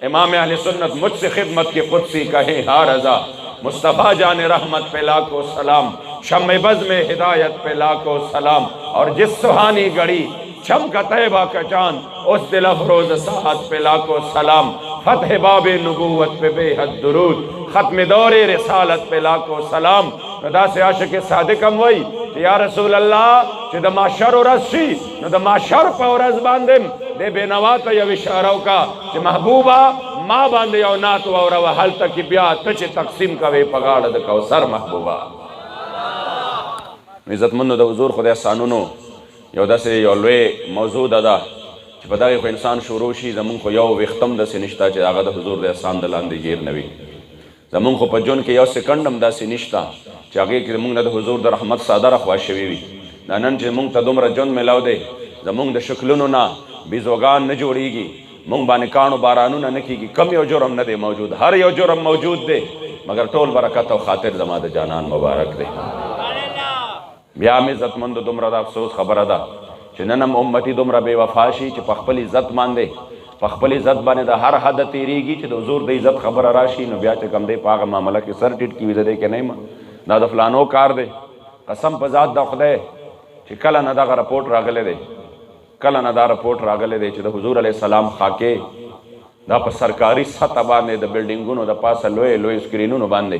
Speaker 1: امام اہل سنت مجھ سے خدمت کی قدسی کہیں ہا رضا مصطفیٰ جان رحمت پہ لاکھوں سلام شمع بز میں ہدایت پہ لاکھوں سلام اور جس سہانی گھڑی چمکا طیبہ کا چاند اس دل افروز ساعت پہ لاکھوں سلام فتح باب نبوت پہ بے حد درود ختم دور رسالت پہ لاکھوں سلام دا سے عاشق صادق ہم وئی کہ یا رسول اللہ چې د معاشر ورځ شي نو د معاشر په ورځ باندې د بېنوا ته یو اشاره وکړه چې محبوبه ما باندې یو نعت واوروه هلته کې بیا ته چې تقسیم کوې په غاړه د کوثر محبوبه عزتمندو د حضور خدای احسانونو یو داسې یو لوی موضوع ده چې په دغې خو انسان شروع شي زمونږ خو یو ویښته هم داسې نشته چې هغه د حضور د احسان د لاندې ګیر نه وي زمونږ خو په ژوند کې یو سکنډ هم داسې نشته چې هغې کې زمونږ نه د حضور د رحمت څادره خوا شوې وي دا نن چې مونږ ته دومره ژوند میلاو دی زمونږ د شکلونو نه بیزوګان نه جوړیږي مونږ باندې کاڼو بارانونه نه کیږي کم یو جرم نه دی موجود هر یو جرم موجود دی مگر ټول برکت او خاطر زما د جانان مبارک دی بیا هم عزتمندو دومره د افسوس خبره ده چې نن هم امتي دومره بې وفا شي چې په خپل عزت باندې په خپل عزت باندې د هر حد تیریږي چې د حضور د عزت خبره راشي نو بیا چې کم دی په هغه معامله کې سر ټیټ کیږي دی که نه دا د فلانو کار دی قسم په ذات د خدای چې کله نه دغه رپورټ راغلی دی کله نه دا رپورټ راغلی دی چې د حضور علیه السلام خاکې دا په سرکاري سطح باندې د بلډینګونو د پاسه لوی لوی سکرینونو باندې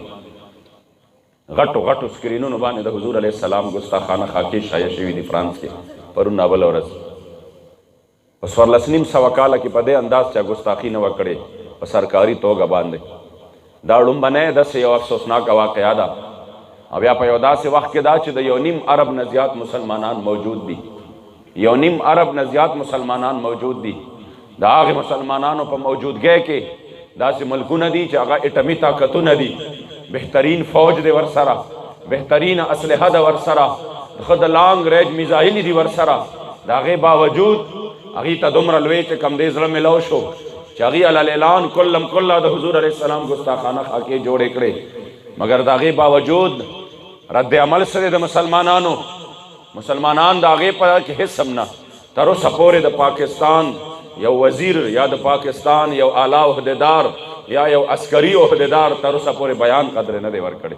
Speaker 1: غټو غټو سکرینونو باندې د حضور علیه السلام ګستاخانه خاکې شایع شوي دي فرانس کې پرون نابله ورځ په 1400 کاله کې په دې انداز چا ګستاخي نه وه کړې په سرکاري توګه باندې دا ړومبنی داسې یو افسوسناکه واقعه ده او بیا په یو داسې وخت کې دا چې د یو نیم عرب نه زیات مسلمانان موجود دي یو نیم عرب نه زیات مسلمانان موجود دي د هغې مسلمانانو په موجودګۍ کې داسې ملکونه دي چې هغه اټمي طاقتونه دي بهترین فوج دی ورسره بهترین اسلحه ده ورسره ښه د لانګ رینج میزایلې دي ورسره د هغې باوجود هغې ته دومره لوی چې کم دی زړه ملو شو چې هغې الاعلان کلم کله د حضور علیه السلام ګستاخانه خاکې جوړې کړې، مګر د هغې باوجود رد عمل سره د مسلمانان د هغې په کې هېڅ هم نه. تر اوسه پورې د پاکستان یو وزیر یا د پاکستان یو اعلی عہدیدار یا یو عسکري عہدیدار تر اوسه پورې بیان قدر نه دی ورکړی.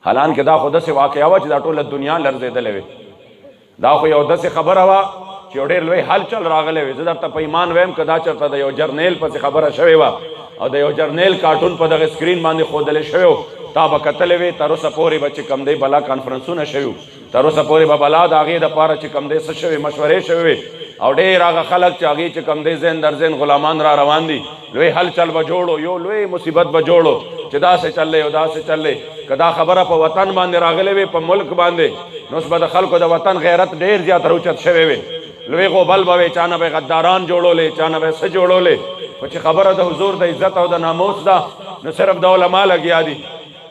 Speaker 1: حالانکه دا خو داسې واقعه وه چې دا ټوله دنیا لرزېدلې وې. دا خو یو داسې خبره وه چې یو ډېر لوی هلچل راغلی وې. زه درته په ایمان ویم که دا چېرته د یو جرنیل پسې خبره شوې وه او د یو جرنیل کارټون په دغه سکرین باندې ښودلی شوی و، تا به کتلی وې. تر اوسه پورې به چې کوم دی بلا کانفرنسونه شوي وو، تر اوسه پورې به بلا د هغې دپاره چې کوم دی څه شوي مشورې شوې وې، او ډېر هغه خلک چې هغې چې کوم دی ذهن در ذهن غلامان را روان دي، لوی هلچل به جوړو، یو لوی مصیبت به جوړو چې داسې چل دی او داسې چل دی. که دا خبره په وطن باندې راغلی وې، په ملک باندې، نو اوس به د خلکو د وطن غیرت ډېر زیات راوچت شوی وې. لوی غوبل به وې، چا نه به غداران جوړولې، چا نه به څه جوړولې. خو چې خبره د حضور د عزت او د ناموس ده، نو صرف د علما لګیا دي،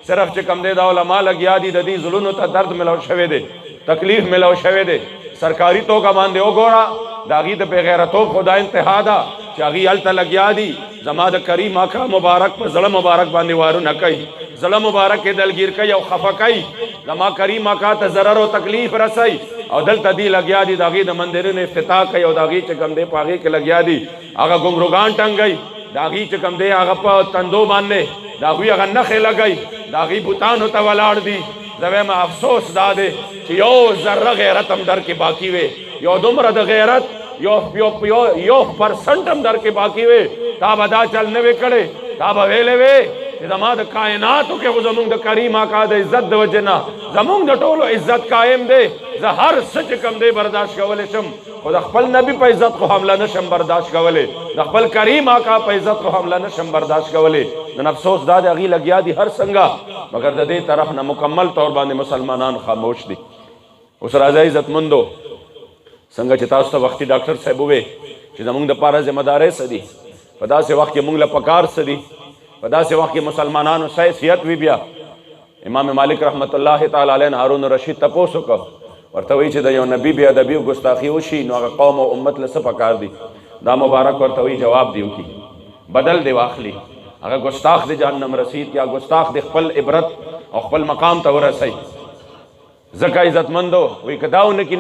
Speaker 1: صرف چې کم دی د علما لګیا دي. د دې زړونو ته درد ملو شوی دی، تکلیف ملو شوی دی. سرکاري توګه باندې وګوره، د هغې د بېغیرتوب خو دا انتها ده چې هغې هلته لګیا دي. زما د کریم آقا مبارک په زړه مبارک باندې وارونه کوي، زړه مبارک کې دلګیر کوي او خفه کوي. زما کریم آقا ته ضرر او تکلیف رسوي، او دلته دی لګیا دي د هغې د مندرونو افتتاح کوي، او د هغې چې کوم دی په هغې کې لګیا دي هغه ګمرګان ټنګوي، د هغې چې کوم دی هغه په تندو باندې د هغوی هغه نښې لګوي، د هغې بوتانو ته ولاړ دي. زه وایم افسوس دا دی چې یو ذره غیرت هم در کې باقي وې، یو دومره د غیرت یو پرسنټ هم در کې باقي وې، تا به دا چل نه وې کړی، تا به ویلې وې چې زما د کائناتو کې خو زمونږ د کریم آقا د عزت د وجې نه زمونږ د ټولو عزت قایم دی. زه هر څه چې کوم دی برداشت کولی شم، خو د خپل نبي په عزت خو حمله نشم برداشت کولی، د خپل کریم آقا په عزت خو حمله نشم برداشت کولی. نن افسوس دا د هغې لګیا دي هر څنګه، مګر د دې طرف نه مکمل طور باندې مسلمانان خاموش دي. اوس راځه عزتمندو، څنګه چې تاسو ته وختي ډاکټر صاحب ووې چې زمونږ دپاره ذمهدارۍ څه دي، په داسې وخت کې مونږ له پکار څه دي، په داسې وخت کې مسلمانانو څه حیثیت وي. بیا امام مالک رحمت الله تعالی علیه هارون الرشید تپوس وکړ، ورته وایي چې د یو نبي بې ادبي او ګستاخي وشي نو هغه قوم او امت له څه پکار دي. دا مبارک ورته وایي جواب دی وکړي، بدل دی واخلي، هغه ګستاخ دی جهنم رسید یا ګستاخ دی خپل عبرت او خپل مقام ته ورسوي. ځکه عزتمندو وایي که دا ونه کړي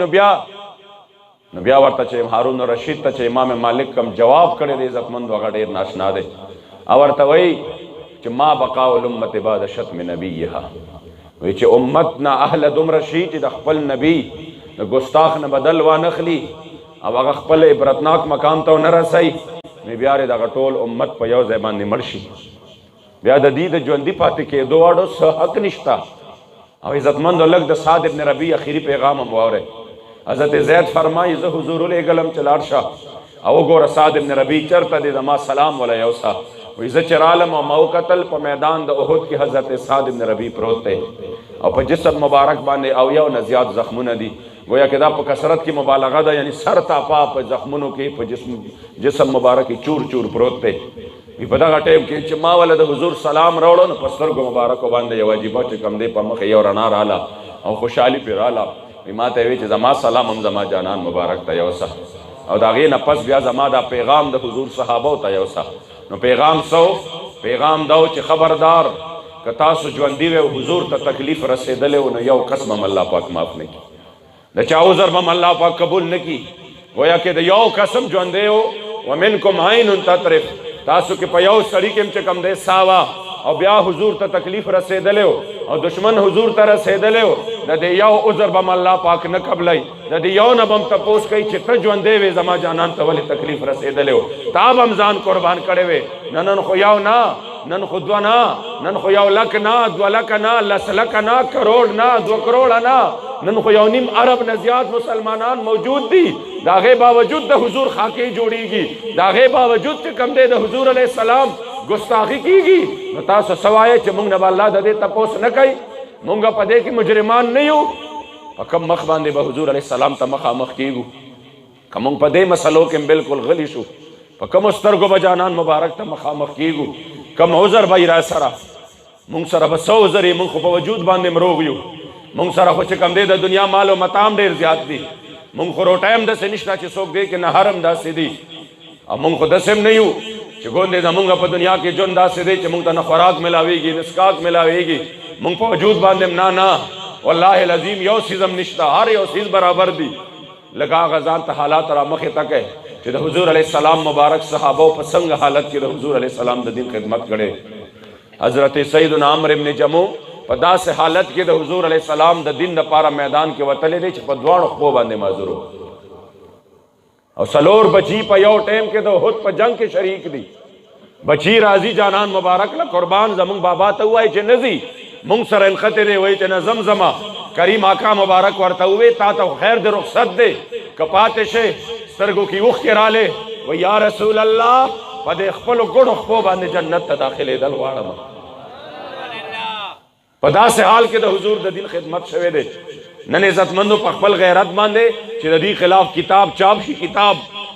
Speaker 1: نو بیا ورته چې هارون الرشید ته چې امام مالک کم جواب کړی دی عزتمندو هغه ډېر ناشنا دی، او ورته وایي چې ما بقاء الامت بعد شتم نبیها، وایي چې امت نه اهله دومره شي چې د خپل نبي د ګستاخ نه بدل وانخلي او هغه خپل عبرتناک مقام ته ونه رسوي، نو بیا یې دغه ټول امت په یو ځای باندې مړ شي. بیا د دې د ژوندي پاتې کېدو واړو څه حق نشته. او عزتمندو لږ د سعد ابن ربیع اخري پیغام هم واورئ. حضرت زید فرمایي زه حضور ولېږلم چې لاړ شه او وګوره سعد ابن ربیع چېرته دی، زما سلام وله یوسه. وایي زه چې رالم او ما وکتل په میدان د احد کې حضرت سعد ابن ربیع پروت دی او په جسم مبارک باندې او یو نه زیات زخمونه دي. گویا کہ دا په کثرت کې مبالغه ده، یعنی سر تاپا په زخمونو کې په جسم مبارک کې چور چور پروت دی. په دغه ټیم کې چې ما وله د حضور سلام راوړو نو په سترګو مبارکو باندې یو عجیبه چې کوم دی په مخې یو رڼا راله او خوشحالي پرې راله. ما ته وی چې زما سلام هم زما جانان مبارک ته یوسه، او د هغې نه پس بیا زما دا پیغام د حضور صحابو ته یوسه. نو پیغام سو پیغام دا چې خبردار که تاسو ژوندي وی او حضور ته تکلیف رسېدلی و نو یو قسم هم الله پاک معاف نه کړي، د چا عذر به هم الله پاک قبول نه کړي. گویا کې د یو قسم ژوندی و ومنکم عین تطرف، تاسو کې په یو سړي کې هم چې کوم دی سا وه او بیا حضور ته تکلیف رسېدلی و او دشمن حضور ته رسېدلی و، د دې یو عذر به هم الله پاک نه قبلوي. د دې یو نه به هم تپوس کوي چې ته ژوندی وې زما جانان ته ولې تکلیف رسېدلی و، تا به هم ځان قربان کړی وې. نن خو یو نه، نن خو دوه نه، نن خو 1 لک نه، 2 لک نه، 10 لک نه، کروڑ نه، 2 کروڑه نه، نن خو 1.5 ارب نه زیات مسلمانان موجود دي. د هغې باوجود د حضور خاکې جوړېږي، د هغې باوجود چې کوم دی د حضور علیه السلام ګستاخي کېږي. نو تاسو څه وایئ چې موږ نه به الله د دې تپوس نه کوي؟ موږ په دې کې مجرمان نه یو؟ په کوم مخ باندې به حضور علیه السلام ته مخامخ کېږو؟ که موږ په دې مسلو کې بلکل غلي شو، په کومو سترګو به جانان مبارک ته مخامخ کېږو؟ کم عذر به یې را سره؟ موږ سره به 100 عذر یې، موږ خو په وجود باندې مروغ یو، موږ سره خو چې کوم دی د دنیا مال او متام ډېر زیات دي، مونږ خو روټۍ هم داسې نشته چې څوک دی کې نهر هم داسې دي او مونږ خو داسې هم نه یو چې ګوندې زمونږ په دنیا کې ژوند داسې دی چې مونږ ته نه خوراک ملاویږي نه څښاک ملاویږي مونږ په وجود باندې نه والله العظیم یو څیز هم نشته هر یو څیز برابر دي لکه هغه ځان ته حالات را مخې ته کوي چې د حضور علیه السلام مبارک صحابو په څنګه حالت کې د حضور علیه السلام د دین خدمت کړي حضرت سیدنا عمرو ابن جموح په داسې حالت کې د حضور علیه السلام د دین لپاره میدان کې وتلی دی چې په دواړو خپو باندې معذور و او څلور بچي په یو ټیم کې د احد په جنگ کې شریک دي بچي راځي جانان مبارک له قربان زمونږ بابا ته ووایي چې نه ځي مونږ سره انخطې دی وایي چې نه زمزمه کریم آقا مبارک ورته ووی تا ته خیر د رخصت دی که پاتې شې سترګو کې اوښکې رالی وایي یا رسول الله په دې خپلو ګڼو خپو باندې جنت ته داخلېدل غواړم په داسې حال کې د حضور د دین خدمت شوی دی نن عزتمندو په خپل غیرت باندې چې د دې خلاف کتاب چاپ شي کتاب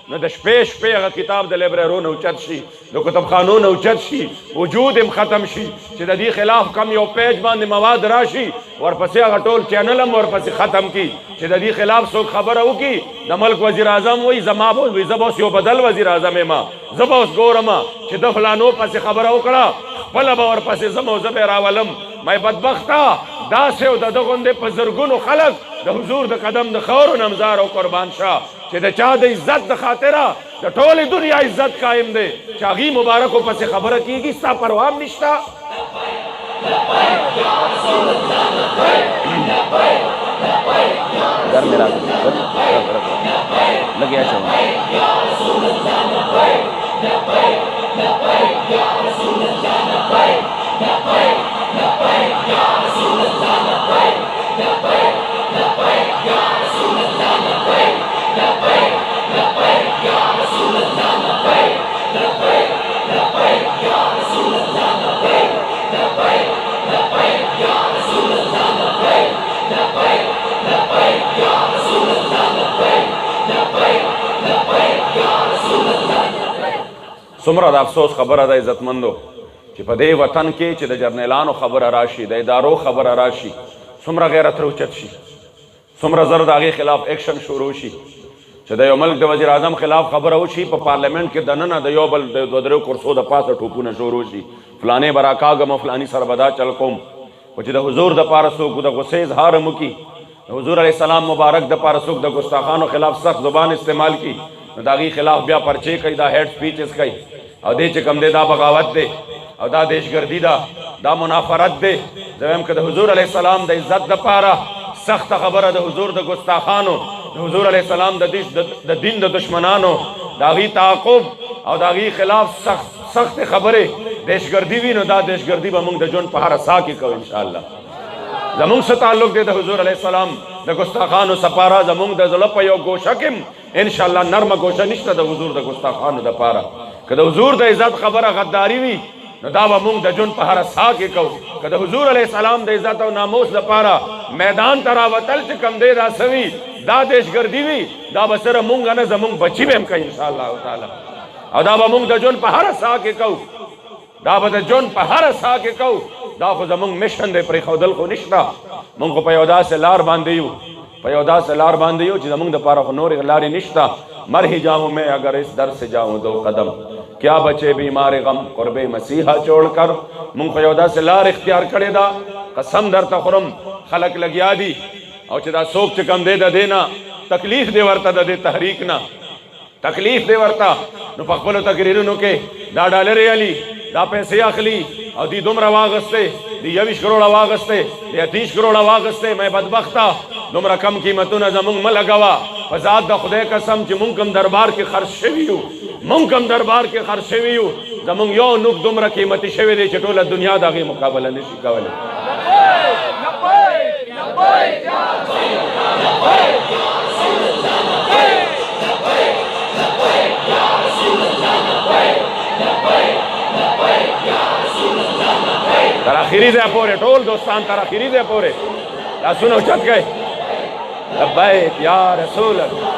Speaker 1: نو د شپې شپې هغه کتاب د لایبررو نه اوچت شي د کتابخانو نه اوچت شي وجود هم ختم شي چې د دې خلاف کم یو پیج باندې مواد راشي ورپسې هغه ټول چینل هم ورپسې ختم کی چې د دې خلاف څوک خبره وکړي د ملک وزیر اعظم وایي زما به وایي زه به اوس یو بدل وزیر اعظم یم زه به اوس ګورم چې د فلانو پسې خبره وکړه خپله به ورپسې ځم او زه به یې راولم مې بدبخته داسې او د ده غوندې په زرګونو خلک د حضور د قدم د خاورو نمزار او قربان شه چې د چا د عزت د خاطره د ټولې دنیا عزت قایم دی چې هغې مبارکو پسې خبره کېږي ستا پروا هم نشته څومره د افسوس خبره ده عزتمندو چې په دې وطن کې چې د جرنیلانو خبره راشي د ادارو خبره راشي څومره غیرت روچت شي څومره زر د هغې خلاف ایکشن شروع شي چې د یو ملک د وزیر اعظم خلاف خبره وشي په پارلیمنټ کې دننه د یو بل د دوه درېو کرسو د پاسه ټوپونه شروع شي فلانې به راکاږم او فلاني سره به دا چل کوم خو چې د حضور دپاره څوک د غصې اظهار هم وکړي د حضور علیه السلام مبارک دپاره څوک د ګستاخانو خلاف سخت زبان استعمال کړي نو د هغې خلاف بیا پرچې کوي دا هیډ سپیچز کوي او دې چې کوم دی دا بغاوت دی او دا دیشګردي ده دا منافرت دی زه وایم که د حضور علیه السلام د عزت دپاره سخته خبره د حضور د ګستاخانو د حضور علیه السلام د دین د دشمنانو د هغې تعاقب او د هغې خلاف سخت خبرې دیشګردي وي نو دا دیشګردي به موږ د ژوند په هره ساه کې کوو انشاءالله زمونږ څه تعلق دی د حضور علیه السلام د ګستاخانو سپاره زمونږ د زړه په یو ګوشه کې انشاءالله نرمه ګوشه نشته د حضور د ګستاخانو دپاره که د حضور د عزت خبره غداري وي نو دا به موږ د ژوند په هره ساه کې کوو که د حضور علیه السلام د عزت او ناموس دپاره میدان ته راوتل چې کوم دی دا څه وي دا دیشګردي وي دا به صرف موږ نه زموږ بچي به هم کوي انشاءالله تعالی او دا به موږ د ژوند په هره ساه کې کوو دا به د ژوند په هره ساه کې کوو دا خو زموږ مشن دی پرېښودل خو نشته موږ خو په یو داسې لار باندې یو په یو داسې لار باندې یو چې زموږ دپاره خو نورې لارې نشته مر ہی جاؤں میں اگر اس در سے جاؤں دو قدم کیا بچے بیمار غم قرب مسیحا چھوڑ کر مونږ خو یو داسې لار اختیار کړې ده قسم درته خورم خلک لګیا دي او چې دا څوک چې کم دی د دې نه تکلیف دی ورته د دې تحریک نه تکلیف دی ورته نو په خپلو تقریرونو کې دا ډالرې علي دا پیسې اخلي او دی دومره واغستې دی 21 کروڑه واغستې دی 30 کروڑه واغستې مې بدبخته دومره کم قیمتونه زمونږ مه لګوه په ذات د خدای قسم چې مونږ کوم دربار کې خرڅ شوي یو مونږ کوم دربار کې خرڅ شوي یو زمونږ یو نوک دومره قیمتي شوی دی چې ټوله دنیا د هغې مقابله نشي کولی تر آخري ځای پورې ټول دوستان تر آخري ځای پورې لاسونه اوچت کړئ لبیک یا رسول اللہ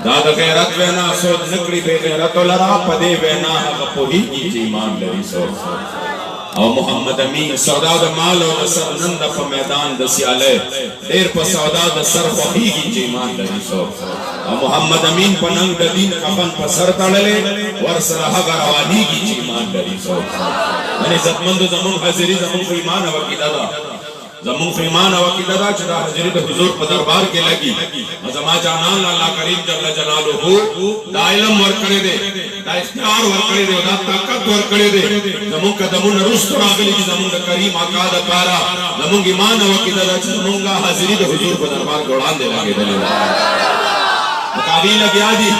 Speaker 2: دا د غیرت وینا سوچ نکړي بے غیرت لرا پدې وینا هغه پوهیږي چې ایمان لري سوچ او محمد امین سودا د مال او د سر نن د په میدان د سیاله ډېر په سودا د سر خوږیږي چې ایمان لري سوچ او محمد امین په نن د دین کفن په سر تړلې ور سره هغه روانيږي چې ایمان لري سوچ باندې عزتمند زمون حاضری زمون ایمان او عقیده ده زمون ایمان او عقیده دا چې د حاضری د حضور په دربار کې لګي زما جانان الله کریم جل جلاله دا علم ورکړي دي دا اختیار ورکړي دي دا طاقت ورکړي دي زمون قدمونه رست راغلي دي زمون د کریم آقا د پاره زمون ایمان او عقیده دا چې زمون حاضری د حضور په دربار کې وړاندې لګېدلې مقابل لګیا دي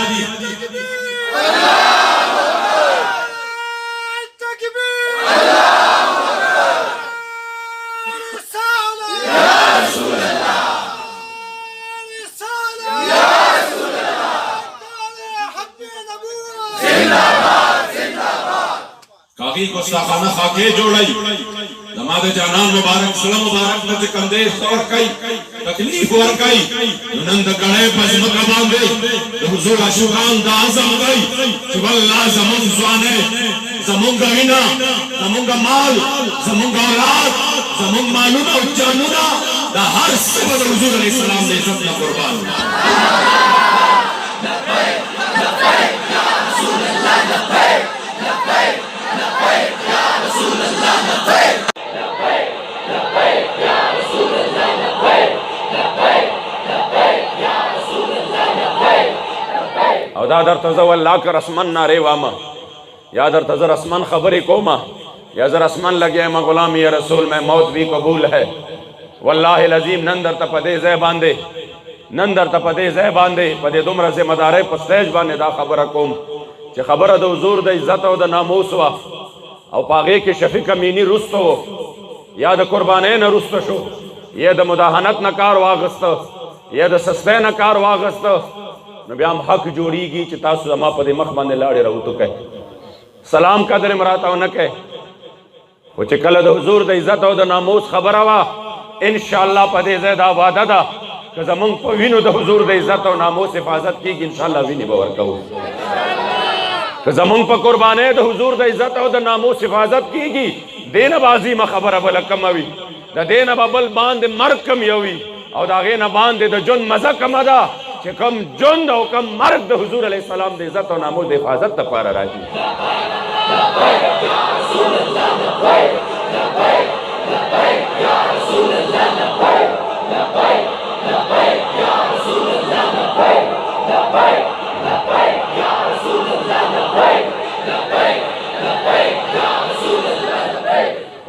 Speaker 2: काकी को साखाना खाके जोड़ाई नमाज जानन मुबारक सलाम मुबारक न कंदे और कई तकलीफ और कई नंद गणे पजम कबांदे हुजूर आशुकान दा आजम गई कि वल्लाह जमन जुआने जमुन गहिना जमुन माल जमुन औलाद जमुन मालूम और जानूना दा हर सबद हुजूर अलैहि सलाम ने इज्जत ना कुर्बान लब्बैक लब्बैक या रसूल अल्लाह लब्बैक लब्बैक लब्बैक या रसूल अल्लाह लब्बैक लब्बैक लब्बैक या रसूल अल्लाह लब्बैक लब्बैक लब्बैक या रसूल अल्लाह लब्बैक
Speaker 1: او دا درته زه والله که رسمن نارې وامه یا درته زه رسمن خبرې کومه یا زه رسمن لګیا یم غلام یا رسول میں موت بھی قبول ہے والله العظیم نن درته په دې ځای باندې نن درته په دې ځای باندې په دې دومره ذمہدارۍ په سټیج باندې دا خبره کوم چې خبره د حضور د عزت او د ناموس وه او په هغې کې شفیق امیني رسته و یا د قربانۍ نه رسته شو یا د مداهنت نه کار واغسته یا د سستۍ نه کار واغسته نو بیا هم حق جوړیږي چې تاسو زما په دې مخ باندې لاړې راوتو کوئ سلام قدر مې راته ونه کوئ خو چې کله د حضور د عزت او د ناموس خبره وه انشاءالله په دې ځای دا وعده ده که زمونږ په وینو د حضور د عزت او ناموس حفاظت کېږي انشاءالله وینې به ورکوو که زمونږ په قربانۍ د حضور د عزت او د ناموس حفاظت کېږي دې نه به عظیمه خبره بله کمه وي د دې نه به بل باندې مرګ کم یو وي او د هغې نه باندې د ژوند مزه کمه ده چې کم ژوند او کم مرګ د حضور علیه السلام د عزت او ناموس د حفاظت لپاره راځي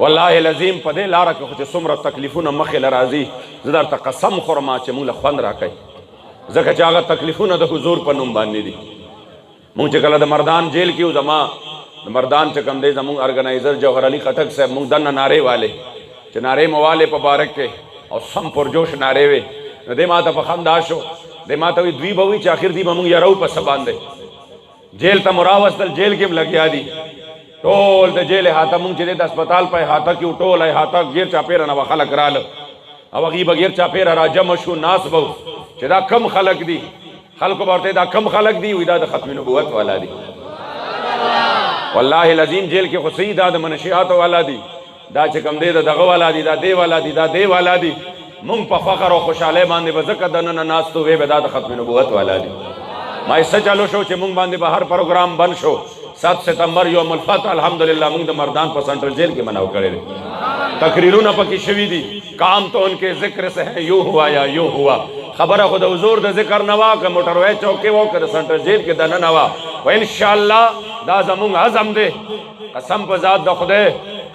Speaker 1: والله العظیم په دې لاره کې خو چې څومره تکلیفونه مخې له راځي زه درته قسم خورم چې موږ له خوند راکوي ځکه چې هغه تکلیفونه د حضور په نوم باندې دي موږ چې کله د مردان جیل کې وو زما د مردان چې کوم دی زموږ ارګنایزر جوهر علي خټک صاحب موږ دننه نارې والې چې نارې مو والې په بارک کې او سم پرجوش نارې وې نو دی ما ته په خندا شو دی ما ته وایي دوی به وایي چې آخر دی به موږ یارو په څه باندې جیل ته مو راوستل جیل کې هم لګیا دي ټول د جیل احاطه مونږ چې دی د اسپتال په احاطه کې ټول احاطه غیر چاپېره نه به خلک راله او هغوی به غیر چاپېره راجمع شو ناست به چې دا کم خلک دي خلکو به ورته دا کم خلک دي وایي دا د ختم نبوت والا دي والله العظیم جیل کې خو صحیح دا د منشیاتو والا دي دا چې کم دی د دغه والا دي دا دی والا دي دا دی والا دي مونږ په فخر او خوشحالۍ باندې به ځکه دننه ناست وې به دا د ختم نبوت والا دي ما یې څه چلو شو چې مونږ باندې به هر پروګرام بند شو 7 ستمبر یوم الفتح الحمدللہ موږ د مردان په سنټرل جیل کې مناو کړی دی تقریرونه پکې شوي دي کام تو ان کے ذکر سے ہے یوں ہوا یا یوں ہوا خبره خو د حضور د ذکر نه وه که موټروی چوک کې وه که د سنټرل جیل کې دننه وه و انشاءالله دا زمونږ عزم دی قسم په ذات د خدای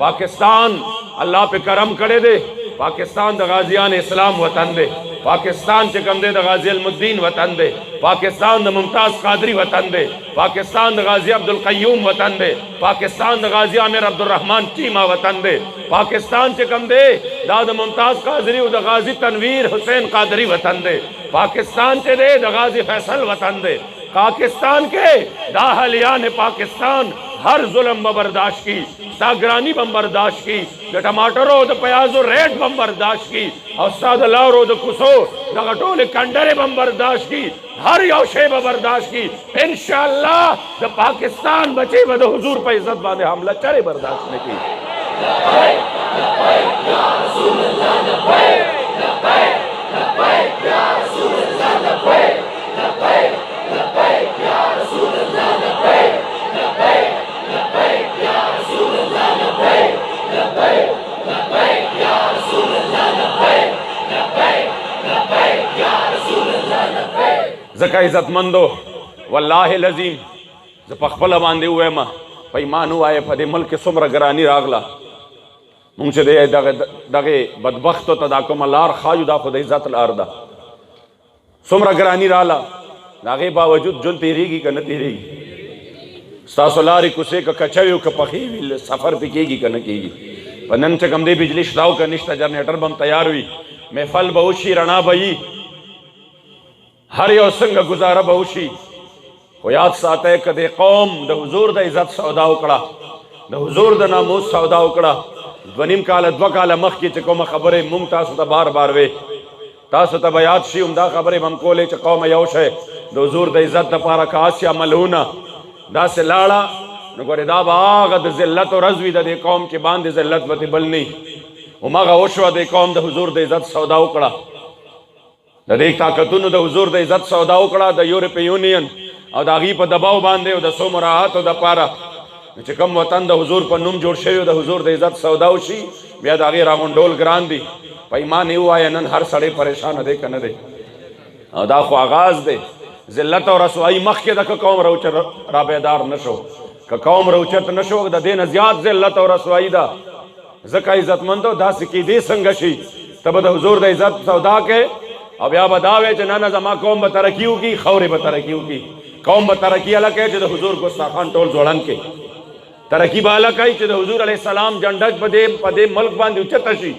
Speaker 1: پاکستان الله پہ کرم کړی دی پاکستان د غازیان اسلام وطن دی پاکستان چې کوم دی د غازی المدین وطن دی پاکستان د ممتاز قادری وطن دی پاکستان د غازی عبدالقیوم وطن دی پاکستان د غازی عامر عبدالرحمن ټیما وطن دی پاکستان چې کوم دی دا د ممتاز قادری او د غازی تنویر حسین قادری وطن دی پاکستان چې دی د غازی فیصل وطن دی पाकिस्तान के दाहलियान पाकिस्तान हर जुल्म बर्दाश्त की, सागरानी बम बर्दाश्त की, द टमाटरो द प्याजो रेट बम बर्दाश्त की, और साद लारो द कुसो द गटोले कंडरे बम बर्दाश्त की, हर योशे बर्दाश्त की। इंशाअल्लाह द पाकिस्तान बचे बद हुजूर पे इज्जत बांधे हमला चरे बर्दाश्त नहीं की। ज़का इज़्ज़तमंदो वल्लाहि लज़ीम ज़ पखपल बांधे हुए मां पैमानु आए फदे मुल्क सुमर गरानी रागला मुझे दे दगे बदबख्त तदाको मलार खायुदा खुद इज़्ज़त लारदा सुमर गरानी राला नागे बावजूद जुन तेरेगी का न तेरेगी सासुलारी कुसे का कचरियों का पखी सफ़र पिकेगी का न केगी पनन चकम दे बिजली शदाव का निश्ता जनरेटर बम तैयार हुई महफल बहुशी रणा बई हर यो संग गुजारा बहुशी हो याद साते कदे कौम द हुजूर द इज्जत सौदा उकड़ा द हुजूर द नामूस सौदा उकड़ा द्वनिम काल द्वकाल मख की चकोम खबरे मुंग तासु त बार बार वे तासु त बयात शी उमदा खबरे बम कोले च कौम यौश है द हुजूर द इज्जत त पारा कासिया मलहूना दा से लाड़ा न गोरे दा बाग द जिल्लत और रज़वी द कौम के बांध जिल्लत बति बलनी उमागा ओशवा द कौम द हुजूर द इज्जत सौदा उकड़ा द देख ताकतुन द हुजूर द इज्जत सौदा उकड़ा द यूरोपीय यूनियन और दागी पर दबाव बांधे द सोमराहत द पारा कम वतन द हुजूर पर नुम जोड़ शे द हुजूर द इज्जत सौदा उशी बिया दागी रागुंडोल ग्रान दी पैमान हुआ है नन हर सड़े परेशान दे कन दे और दा खो आगाज दे जिल्लत और रसवाई मख के दक कौम रोचर राबेदार नशो क कौम रोचत नशो द दिन ज्याद जिल्लत और रसवाई दा ज़का इज्जतमंदो दा सिकी दे संगशी तब द हुजूर द इज्जत सौदा के अब या बतावे च ना जमा कौम बतरकियों की खौरे बतरकियों की कौम बतरकी अलग है च हुजूर गुस्ताखान टोल जोड़न के तरक्की बाला कई च हुजूर अलैहिस्सलाम जंडक पदे पदे मुल्क बांध उच्चतशी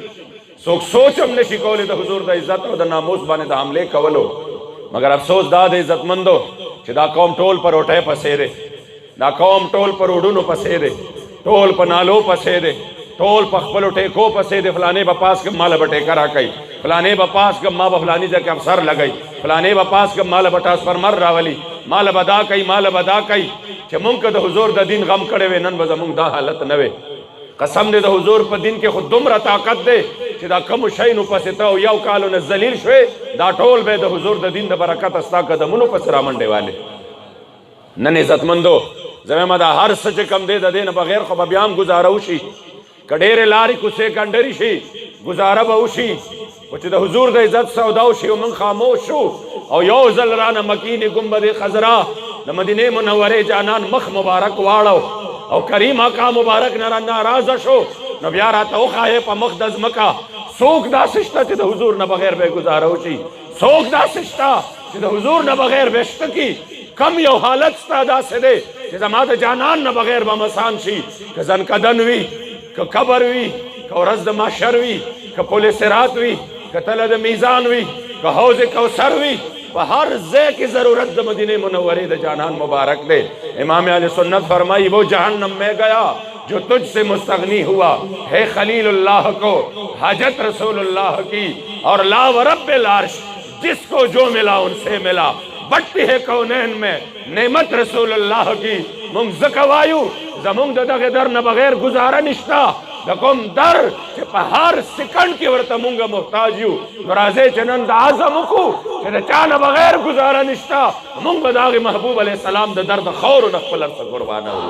Speaker 1: सोच हमने शिकोले द हुजूर द इज्जत और द नामूस बाने द हमले कवलो मगर अफसोस दाद इज्जतमंदो च दा कौम टोल पर उठे पसेरे दा कौम टोल पर उड़ूनो पसेरे टोल पर नालो पसेरे टोल पखपल उठे को पसे दे फलाने बपास के माल बटे करा कई फलाने बपास के माँ बफलानी जगह अफसर लगई फलाने बपास के माल बटास पर मर रावली माल बदा कई च मुंक द हुजूर द दिन गम करे वे नन बजमुंग दा हालत नवे कसम दे द हुजूर पर दिन के खुद दुमरा ताकत दे च दा कम शै नु पसे तो यौ कालो न जलील शवे दा टोल बे द हुजूर द दिन द बरकत अस्ता कदमुनो पसरा मंडे वाले नन इज्जतमंदो जमेमदा हर सच कम दे द दिन बगैर खब बयाम गुजारौशी कडेरे लारी कुसे कंडरी शी गुजारा बहुशी कुछ द हुजूर द इज्जत सौदाउशी मन खामोशो और यो जलरान मकीन गुंबद खजरा द मदीने मुनव्वरे जानान मख मुबारक वाड़ो और करीम आका मुबारक नरा नाराज शो न प्यारा तो खाए प मखदज मका सोख दा सिस्ता च द हुजूर न बगैर बे गुजारौशी सोख दा सिस्ता च द हुजूर न बगैर बेश्तकी कम यो हालत स्तादा से दे च जमात जानान न बगैर बमसान शी कजन कदन वी क कबर हुई क रज़्द माशर हुई क पुल सिरात हुई क तलद मीज़ान हुई क हौज़ कौसर हुई हर ज़े की ज़रूरत द मदीने मुनव्वरे द जानान मुबारक दे इमाम अहले सुन्नत फरमाई वो जहन्नम में गया जो तुझसे मुस्तगनी हुआ है खलीलुल्लाह को हजत रसूलुल्लाह की और ला व रब्बिल अर्श जिसको जो मिला उनसे मिला बट्टी है कौनैन में नेमत रसूलुल्लाह की मुंग ज़कवायु जमुंग दगे दर न बगैर गुजारा निश्ता दकुम दर के पहाड़ सिकंड के वर्त मुंग मोहताज यू नराजे चनन आजम को के चान बगैर गुजारा निश्ता मुंग बदागे महबूब अलैहि सलाम द दर्द खौर नखल से कुर्बाना हो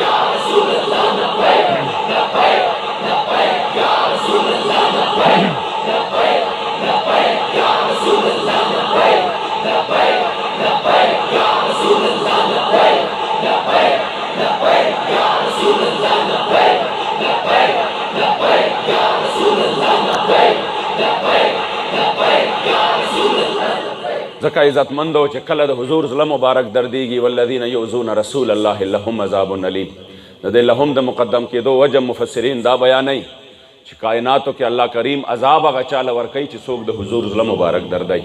Speaker 1: या रसूल अल्लाह लब्बैक लब्बैक लब्बैक या रसूल अल्लाह लब्बैक लब्बैक लब्बैक या रसूल अल्लाह लब्बैक लब्बैक लब्बैक या रसूल अल्लाह लब्बैक लब्बैक लब्बैक या रसूल अल्लाह लब्बैक लब्बैक लब्बैक या रसूल अल्लाह लब्बैक लब्बैक लब्बैक या रसूल अल्लाह ज़का इज़्ज़तमंदो च कल द हुजूर ज़ल्म मुबारक दर्दीगी वल्लज़ीन युज़ून रसूल अल्लाह लहुम अज़ाबुन अलीम दे लहुम द मुक़द्दम के दो वजह मुफस्सिरीन दा बयान नहीं च कायनातो के अल्लाह करीम अज़ाब गा चाल वर कई च सोग द हुजूर ज़ल्म मुबारक दर्दाई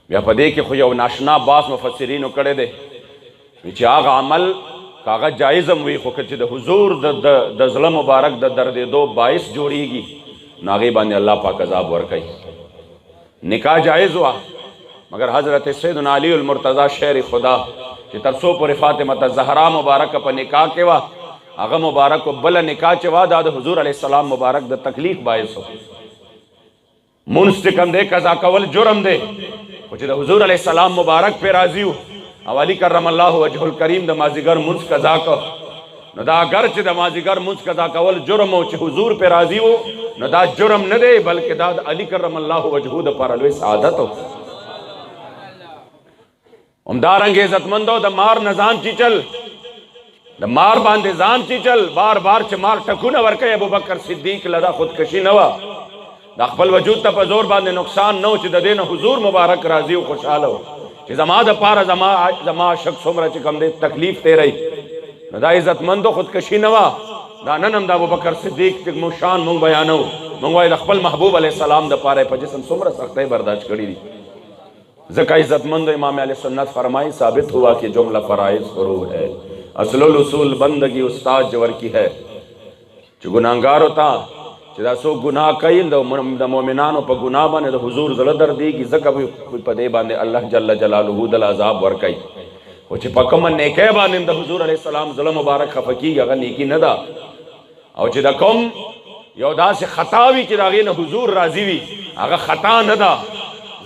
Speaker 1: بیا په دې کې خو یو ناشنا باس مفسرینو کړی دی چې هغه عمل هغه جایز هم وي خو که چې د حضور د زړه مبارک د دردېدو باعث جوړیږي نو هغې باندې الله پاک عذاب ورکوي. نکاح جایز وه مگر حضرت سیدنا علی المرتضی شعر خدا چې تر څو پورې فاطمه زهرا مبارکه په نکاح کې وه هغه مبارک بله نکاح چې وه دا د حضور علیه السلام مبارک د تکلیف باعث و. مونځ چې کوم دی قضا کول جرم دی خو چې د حضور علیه السلام مبارک پې راضي و او علی کرم الله وجه الکریم د مازدیګر مونځ قضا کو نو دا اگر چې د مازدیګر مونځ قضا کول جرم او چې حضور پې راضي و نو دا جرم نه دی بلکې دا د علی کرم الله وجهه دپاره لوی سعادت و. همدارنګې عزتمندو د مار نه ځان چیچل د مار باندې ځان چیچل بار بار چې مار ټکونه ورکوي ابوبکر صدیق له دا خودکشي نه وه د خپل وجود ته په زور باندې نقصان نه و چې د دې نه حضور مبارک راضي او خوشحاله و چې زما دپاره زما شک څومره چې کوم دی تکلیف تیری نو دا عزتمندو خودکشي نه وه دا نن هم د ابوبکر صدیق چې موږ شان موږ بیانو موږ وایو د خپل محبوب علیه السلام دپاره په جسم څومره سختۍ برداشت کړي دي ځکه عزتمندو امام علیہ سنت فرمائی ثابت ہوا کہ جملہ فرائض فرو ہے اصل الاصول بندگی استاد جور کی ہے چې ګناهګار ہوتا چې دا څوک ګناه کوي د مؤمنانو په ګناه باندې د حضور زړه دردېږي ځکه په دې باندې الله جل جلاله د عذاب ورکوي خو چې په کومه نیکۍ باندې د حضور علیه السلام زړه مبارک خفه کېږي هغه نیکي نه ده او چې د کوم یو داسې خطا وي چې د هغې نه حضور راضي وي هغه خطا نه ده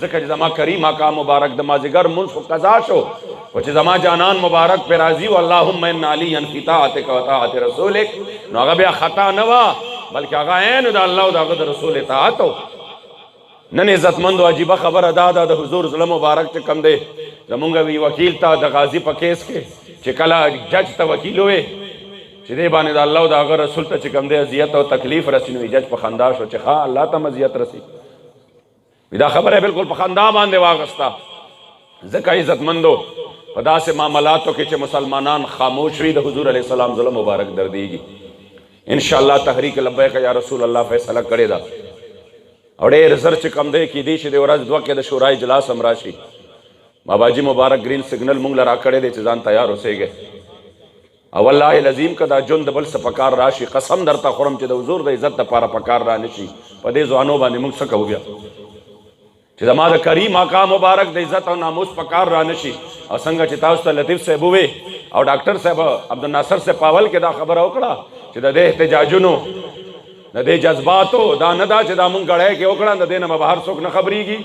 Speaker 1: ځکه چې زما کریم آقا مبارک د مازدیګر مونځ خو قضا شو خو چې زما جانان مبارک پې راضي و اللهم ان علیا فی طاعتک و طاعت رسولک نو هغه بیا خطا نه وه بلکې هغه عین د الله او د هغه د رسول اطاعت و. نن عزتمندو عجیبه خبره دا ده د حضور زړه مبارک چې کوم دی زمونږ وی وکیل ته د غازي په کیس کې چې کله جج ته وکیل وې چې دې باندې د الله او د هغه رسول ته چې کوم دی اذیت او تکلیف رسي نو جج په خندا شو چې ښه الله ته هم اذیت رسي دا خبره بالکل په خندا باندې واغسته ځکه عزتمندو په داسې معاملاتو کې چې مسلمانان خاموش وي د حضور علیه السلام زړه مبارک دردېږي. انشاءاللہ تحریک لبیک یا رسول الله فیصله کړې ده او ډېر زر چې کم دی کیدی شي د ورځ دوه کې د شورای اجلاس هم راشي باباجي مبارک گرین سگنل مونږ له راکړی دی چې ځان تیار اوسېږئ او والله العظیم که دا ژوند د بل څه په کار راشي قسم درته خورم چې د حضور د عزت دپاره په کار را نه شي په دې ځوانو باندې مونږ څه کوو بیا چې زما د کریم آقا مبارک د عزت او ناموس په کار را نه شي او څنګه چې تاسو ته لطیف صاحب ووې او ډاکټر صاحب عبدالناصر صاحب پاول کې دا خبره وکړه چې د دې احتجاجونو د دې جذباتو دا نه دا چې دا مونږ ګړی کې وکړه د دې نه به بهر څوک نه خبرېږي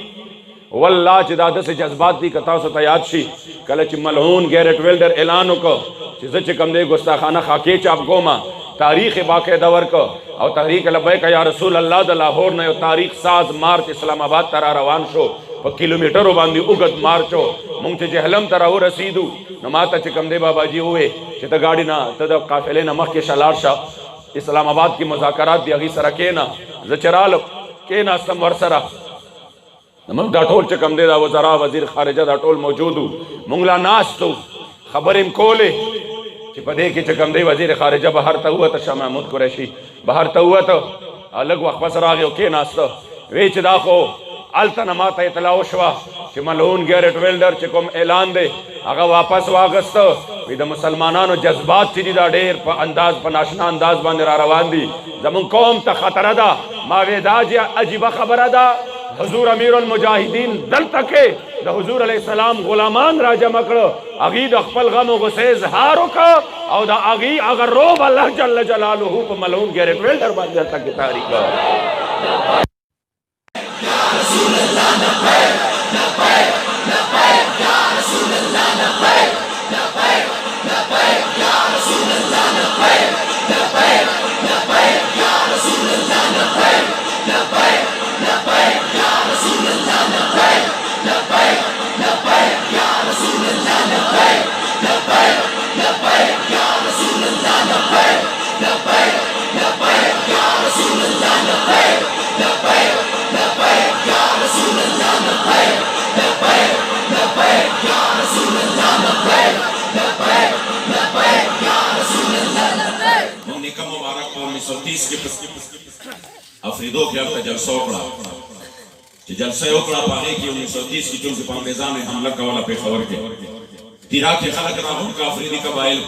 Speaker 1: والله چې دا داسې جذبات دي که تاسو ته یاد شي کله چې ملعون ګیرټ ویلډر اعلان وکړ چې زه چې کوم دی ګستاخانه خاکې چاپ کومه تاریخ باقاعده ورکړ او تحریک لبیک یا رسول الله د لاهور نه یو تاریخ ساز مارچ اسلام آباد ته را روان شو په کیلومیټرو باندې اوږد مارچ و مونږ چې جهلم ته راورسېدو نو ما ته چې کوم دی باباجي ووې چې ته ګاډي نه ته د قافلې نه مخکې شلاړ شه اسلام آباد کې مذاکرات دي هغې سره کښېنه زه چې رالم کښېناستم ورسره مونږ دا ټول چې کوم دی دا وزرا وزیر خارجه دا ټول موجود و مونږ لا ناست و خبرې م کولې چې په دې کې چې کوم دی وزیر خارجه بهر ته ووته شاه محمود قریشي بهر ته ووته لږ وخت پس راغی او کښېناسته وی چې دا خو هلته نه ما ته اطلاع وشوه چې ملعون ګیرټ ویلډر چې کوم اعلان دی هغه واپس واغسته وی د مسلمانانو جذبات چې دي دا ډېر په انداز په ناشنا انداز باندې را روان دي زمونږ قوم ته خطره ده ما وی دا عجیبه خبره ده حضور امیر المجاهدین دلته کې د حضور علیه السلام غلامان را جمع کړه هغې د خپل غم و غصې اظهار وکړه او د هغې هغه روب الله جل جلاله په ملعون ګیرټ ویلډر باندې هلته کې طاری کړه.
Speaker 2: افریدو کې هلته جلسه وکړه چې جلسه وکړه په هغې کې 1930 کې چونکې په انګریزانو یې حمله کوله پېښور کې تیرا کې خلک راغون کافریني قبایل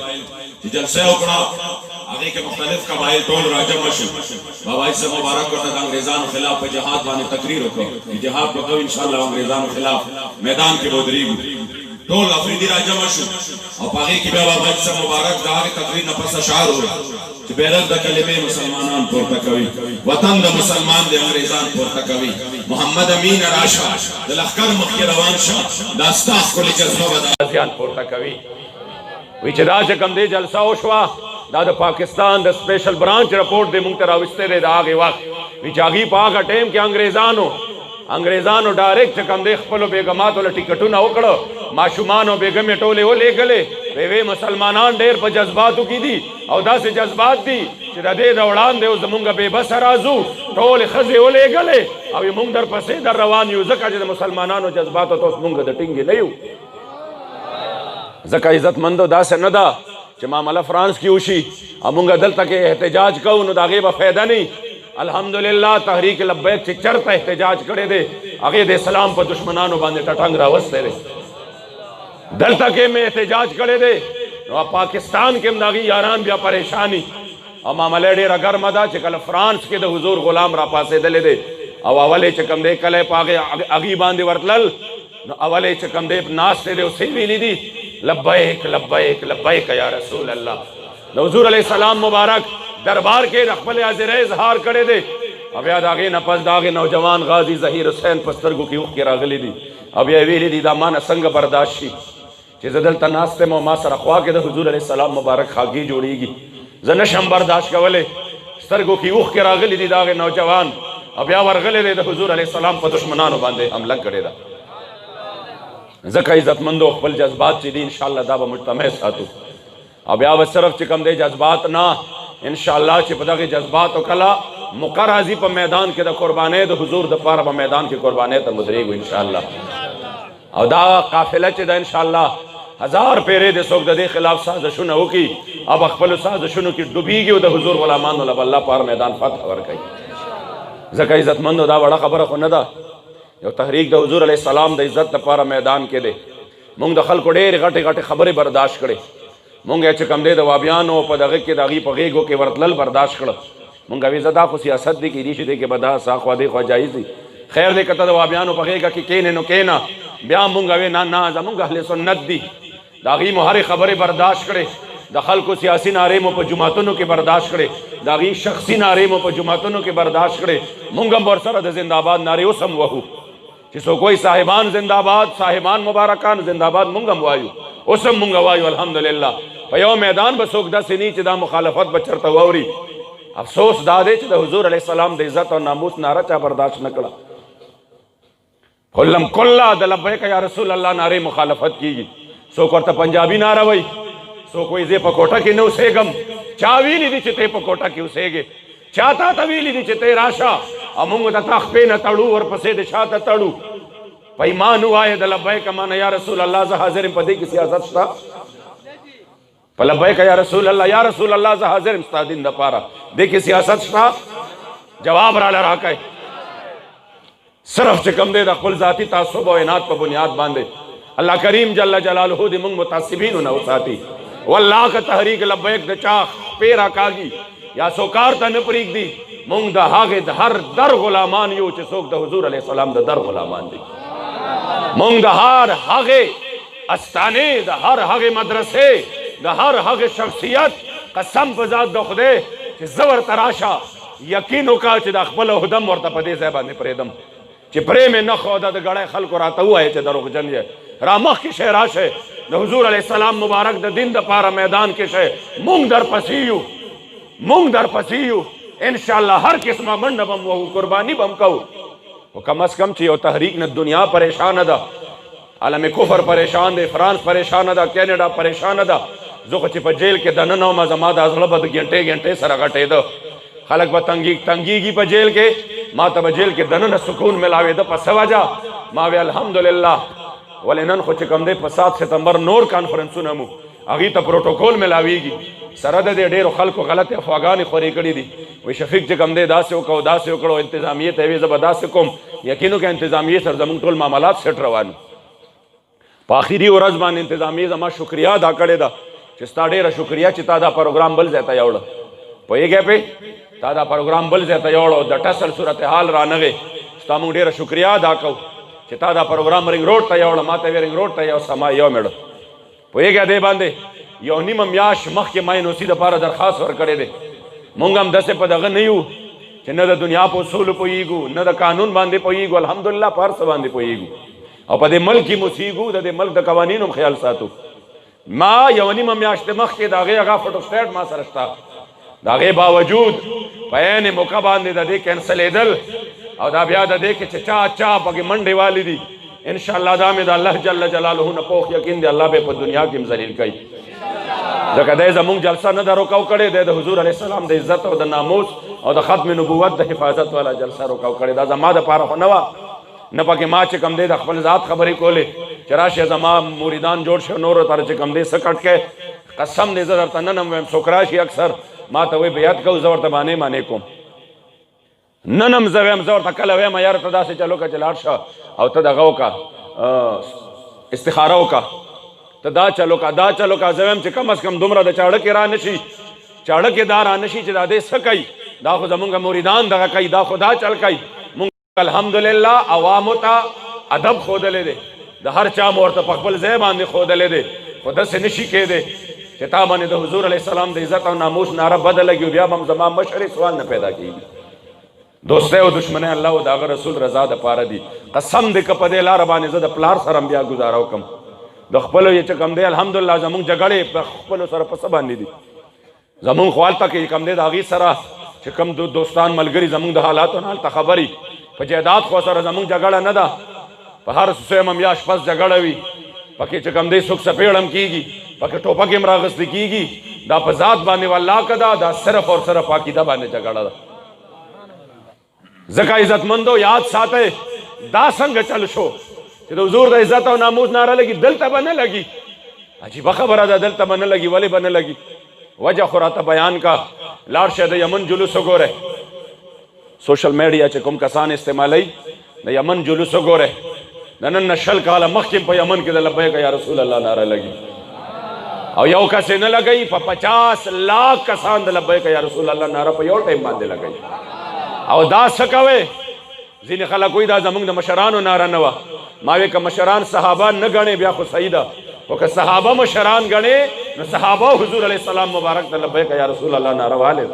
Speaker 2: چې جلسه وکړه هغې کې مختلف قبایل ټول راجمع شو بابا صاحب مبارک ورته د انګریزانو خلاف په جهاد باندې تقریر وکړو چې جهاد به کوو انشاءالله انګریزانو خلاف میدان کې به ودرېږو ټول افریدي راجمع شو او په هغې کې بیا بابا صاحب مبارک د هغې تقریر نه پس اشعار وویل چې بیرغ د کلمې مسلمانان پورته کوي وطن د مسلمان د انګریزان پورته کوي محمد امین راشه د لښکر مخکې روان شه دا ستا ښکلې جذبه به
Speaker 1: غازیان پورته کوي وی چې دا چې کوم دی جلسه وشوه دا د پاکستان د سپیشل برانچ رپورټ دی مونږ ته راوستی دی د هغې وخت وی چې هغې په هغه ټایم کې انګریزانو ډایرکټ چې کوم دی خپلو بیګماتو له ټیکټونه وکړه ماشومان او بیګمې ټولې ولېږلې وی مسلمانان ډېر په جذباتو کې دي او داسې جذبات دي چې د دې د وړاندې اوس زمونږ بې بسه راځو ټولې ښځې ولېږلې او مونږ در پسې در روان یو ځکه چې د مسلمانانو جذباتو ته اوس مونږ د ټینګې نه یو ځکه عزتمندو داسې نه ده چې معامله فرانس کې وشي او مونږ دلته کې احتجاج کوو نو د هغې به فایده نه الحمدلله تحریک لبیک چې چرته احتجاج کړی دی هغې د اسلام په دشمنانو باندې ټټنګ راوستی دی دلته کې مې احتجاج کړی دی نو پاکستان کې هم د هغې یاران بیا پریشانی او معامله ډېره ګرمه ده چې کله فرانس کې د حضور غلام را پاسېدلی دی او اول چې کوم دی کله په هغې باندې ورتلل نو اول چې کوم دی ناستې دی اوسې ویلي دي لبیک لبیک لبیک یا رسول الله د حضور علیه السلام مبارک دربار کې د خپل حاضرۍ اظهار کړی دی او بیا د هغې نه پس د هغې نوجوان غازي ظهیر حسین په سترګو کې اوښکې راغلي دي او بیا یې ویلي دي دا ما نه څنګه برداشت شي چې زه دلته ناست یم او ما سره خوا کې د حضور علیه السلام مبارک خاګې جوړېږي زه نشم برداشت کولی سترګو کې اوښکې راغلي دي د هغې نوجوان او بیا ورغلی دی د حضور علیه السلام په دشمنانو باندې حمله کړې ده ځکه عزتمندو خپل جذبات چې دي انشاءالله دا به مجتمع ساتو او بیا به صرف چې کوم دی جذبات نه انشاءالله چې په دغې جذباتو کله موقع راځي په میدان کې د قربانۍ د حضور دپاره په میدان کې قربانۍ ته ودرېږو انشاءالله او دا قافله چې ده انشاءالله 1000 پیرې د څوک د دې خلاف سازشونه وکړي او په خپلو سازشونو کې ډوبېږي او د حضور غلامانو له به الله په هر میدان فتح ورکوي ځکه عزتمندو دا وړه خبره خو نه ده یو تحریک د حضور علیه السلام د عزت لپاره میدان کې دی مونږ د خلکو ډېرې غټې غټې خبرې برداشت کړې مونږ چې کوم دی د وابیانو په دغه کې د هغې په غېږو کې ورتلل برداشت کړه مونږ وی زه دا خو سیاست دی کېدای شي دی کې به دا ساخوا دی خوا جایز دي خیر دی که ته د وابیانو په غېږه کې کښېنې نو کښېنه بیا مونږ وی نه نه زمونږ اهل سنت دي د هغې مو هرې خبرې برداشت کړې د خلکو سیاسي نارې مو په جوماتونو کې برداشت کړې د هغې شخصي نارې مو په جوماتونو کې برداشت کړې مونږ هم ورسره د زنده‌باد نارې اوس هم وهو چې څوک وایي صاحبان زنده‌باد صاحبان مبارکان زنده‌باد مونږ هم وایو اوس هم مونږ وایو الحمدلله په یو میدان به څوک داسې نه چې دا مخالفت به چېرته واوري افسوس دا دی چې د حضور علیه السلام د عزت او ناموس ناره چا برداشت نه کړه کلم کله د لبیک یا رسول الله نارې مخالفت کیږي څوک ورته پنجابي ناره وایي څوک وایي زه په کوټه کې نه اوسېږم چا ویلي دي چې ته په کوټه کې اوسېږې چا تا ته ویلي دي چې ته راشه او موږ د تا خپې نه تړو ورپسې د شا ته تړو په ایمان ووایه د لبیک مانه یا رسول الله زه حاضر یم په دې کې سیاست شته په لبیک یا رسول الله زه حاضر یم ستا دین دپاره دې کې سیاست شته جواب راله راکئ صرف چې کوم دی د خپل ذاتي تعصب او عناد په بنیاد باندې الله کریم جل جلاله دې موږ متعصبینو نه وساتي والله که تحریک لبیک د چا خپې راکاږي یا سوکار ته نه پرېږدي موږ د هغې د هر در غلامان یو چې څوک د حضور علیه السلام د در غلامان دي موږ د هر هغې استانې د هر هغې مدرسې د هر هغې شخصیت قسم په ذات د خدای چې زه ورته راشه یقین وکړه چې د خپل هدم ورته په دې ځای باندې پرېږدم چې پرې مې نه ښوده د ګړی خلکو راته ووایه چې دروغجن یې را مخکې شی راشئ د حضور علیه السلام مبارک د دین دپاره میدان کې شئ موږ در پسې یو انشاءالله هر قسمه منډه به م وهو قرباني به م کوو خو کم از کم چې یو تحریک نه دنیا پریشانه ده عالم کفر پریشان دی فرانس پریشانه ده کینیډا پریشانه ده زه خو چې په جیل کې دننه وم زما دا زړه به د ګنټې سره غټېده خلک به تنګېږي په جیل کې ما ته به جیل کې دننه سکون ملاوېده په څه وجه ما وی الحمدلله ولې نن خو چې کوم دی په 7 ستمبر نور کانفرنسونه مو هغې ته پروټوکول ملاویږي سره د دې ډېرو خلکو غلطې افواګانې خورې کړي دي وایي شفیق چې کوم دی داسې وکړو داسې وکړو انتظامیې ته یې وایي زه به داسې کوم یقین وکړه انتظامیې سره زموږ ټول معاملات سیټ روان په آخري ورځ باندې انتظامیې زما شکریا ادا کړې ده چې ستا ډېره شکریا چې تا دا پروګرام بل ځای ته یوړه پوهېږې پې تا دا پروګرام بل ځای ته یوړو د ټسل صورتحال رانغې ستا موږ ډېره شکریا ادا کوو چې تا دا پروګرام رنګ روډ ته یوړه ما ته وې رنګ روډ ته یو سما یو مېړه پوهېږې دې باندې یو نیمه میاشت مخکې ما NOC دپاره درخواست ورکړی دی مونږ هم داسې په دغه نه یو چې نه د دنیا په اصولو پوهېږو نه د قانون باندې پوهېږو الحمدلله په هر څه باندې پوهېږو او په دې ملک کې موسیږو د دې ملک د قوانینو هم خیال ساتو ما یو نیمه میاشت مخکې د هغې هغه فوټوسټیټ ما سره شته د هغې باوجود په عین موقع باندې د دې کینسلېدل او دا بیا د دې کې چې چا پکې منډې والي دي انشاءالله دا مې د الله جل جلاله نه پوخ یقین دی الله به په دنیا کې هم ذلیل کوي ځکه دی زموږ جلسه نه ده روکاو کړې دی د حضور علیه السلام د عزت او د ناموس او د ختم نبوت د حفاظت والا جلسه روکاو کړې دا زما دپاره خو نه وه نه پکې ما چې کوم دی د خپل ذات خبرې کولې چې راشئ زما مریدان جوړ شي نورو ته چې کوم دی څه کټ کې قسم دی زه درته نن هم وایم څوک راشي اکثر ما ته وایي بیعت کوو زه ورته معنی کوم نن هم زه وایم زه ورته کله وایم یاره ته داسې چلو که چې لاړ شه او ته دغه وکړه استخاره وکړه ته دا چلو که زه وایم چې کم از کم دومره د چاړه کې را نه شي چاړه کې دا را نه شي چې دا دی څه کوي دا خو زمونږ مریدان دغه کوي دا خو دا چل کوي مونږ الحمدلله عوامو ته ادب ښودلی دی د هر چا مو ورته په خپل ځای باندې ښودلی دی خو داسې نشي کېدی چې تا باندې د حضور علیه السلام د عزت او ناموس ناره بده لګي بیا به هم زما مشرې سوال نه پیدا کېږي دوستی او دشمنۍ الله او د هغه رسول رضا دپاره دي قسم دی که په دې لاره باندې زه د پلار سره هم بیا ګزاره وکړم د خپلو یې چې کوم دی الحمدلله زمونږ جګړې په خپلو سره په څه باندې دي زمونږ خو هلته کې کوم دی د هغې سره چې کوم دوستان ملګري زمونږ د حالاتو نه هلته خبري په جایداد خو سره زمونږ جګړه نه ده په هر څه میاشت پس جګړه وي پکې چې کوم دی څوک سپېړ هم کېږي پکې ټوپک هم راغستې کېږي دا په ذات باندې والله که ده دا صرف اور صرف عقیده باندې جګړه ده ځکه عزتمندو یاد ساتئ دا څنګه چل شو چې د حضور د عزت او ناموس ناره لګي دلته به نه لګي عجیبه خبره ده دلته به نه لګي ولې به نه لګي وجه خو راته بیان کا لاړ شه د یمن جلوس وګورئ سوشل میډیا چې کوم کسان استعمالوي د یمن جلوس وګورئ د نن نه شل کاله مخکې په یمن کې د لبیک یا رسول الله ناره لګي او یو کس نه لګي په 50 لاکھ کسان د لبیک یا رسول الله ناره په یو ټایم باندې لګي او دا څه کوي ځینې خلک وایي دا زموږ د مشرانو ناره نه وه ما وی که مشران صحابه نه ګڼې بیا خو صحیح ده خو که صحابه مشران ګڼې نو صحابه حضور علیه السلام مبارک ته لبیک یا رسول الله ناره والې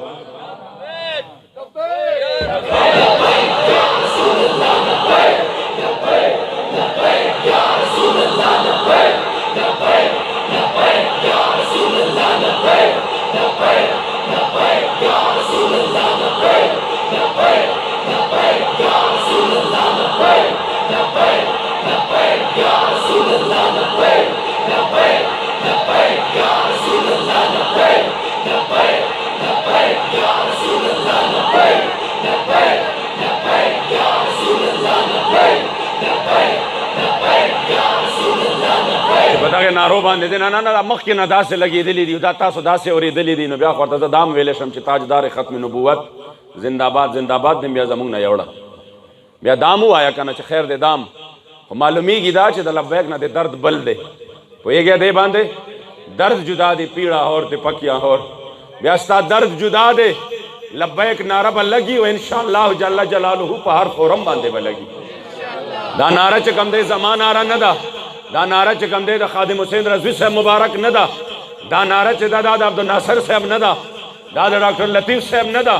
Speaker 1: په دغې نارو باندې دی نه نه مخکې نه داسې لګېدلي دي دا تاسو داسې اورېدلي دي نو بیا خو ورته زه دا هم ویلی شم چې تاجدار ختم نبوت زنده‌باد زنده‌باد دې بیا زموږ نه یوړه بیا دا هم ووایه که نه چې خیر دی دام خو معلومیږي دا چې د لبیک نه د درد بل دی پوهېږې دی باندې درد جدا دی پیڑا اور دی پکیا اور بیا ستا درد جدا دی لبیک نعره به لګي او انشاءالله جل جلاله په هر فورم باندې به لګي دا نعره چې کوم دی زما نعره نه ده دا نعره چې کوم دی د خادم حسین رضوي صاحب مبارک نه ده دا نعره چې دا د عبدالناصر صاحب نه ده دا د ډاکټر لطیف صاحب نه ده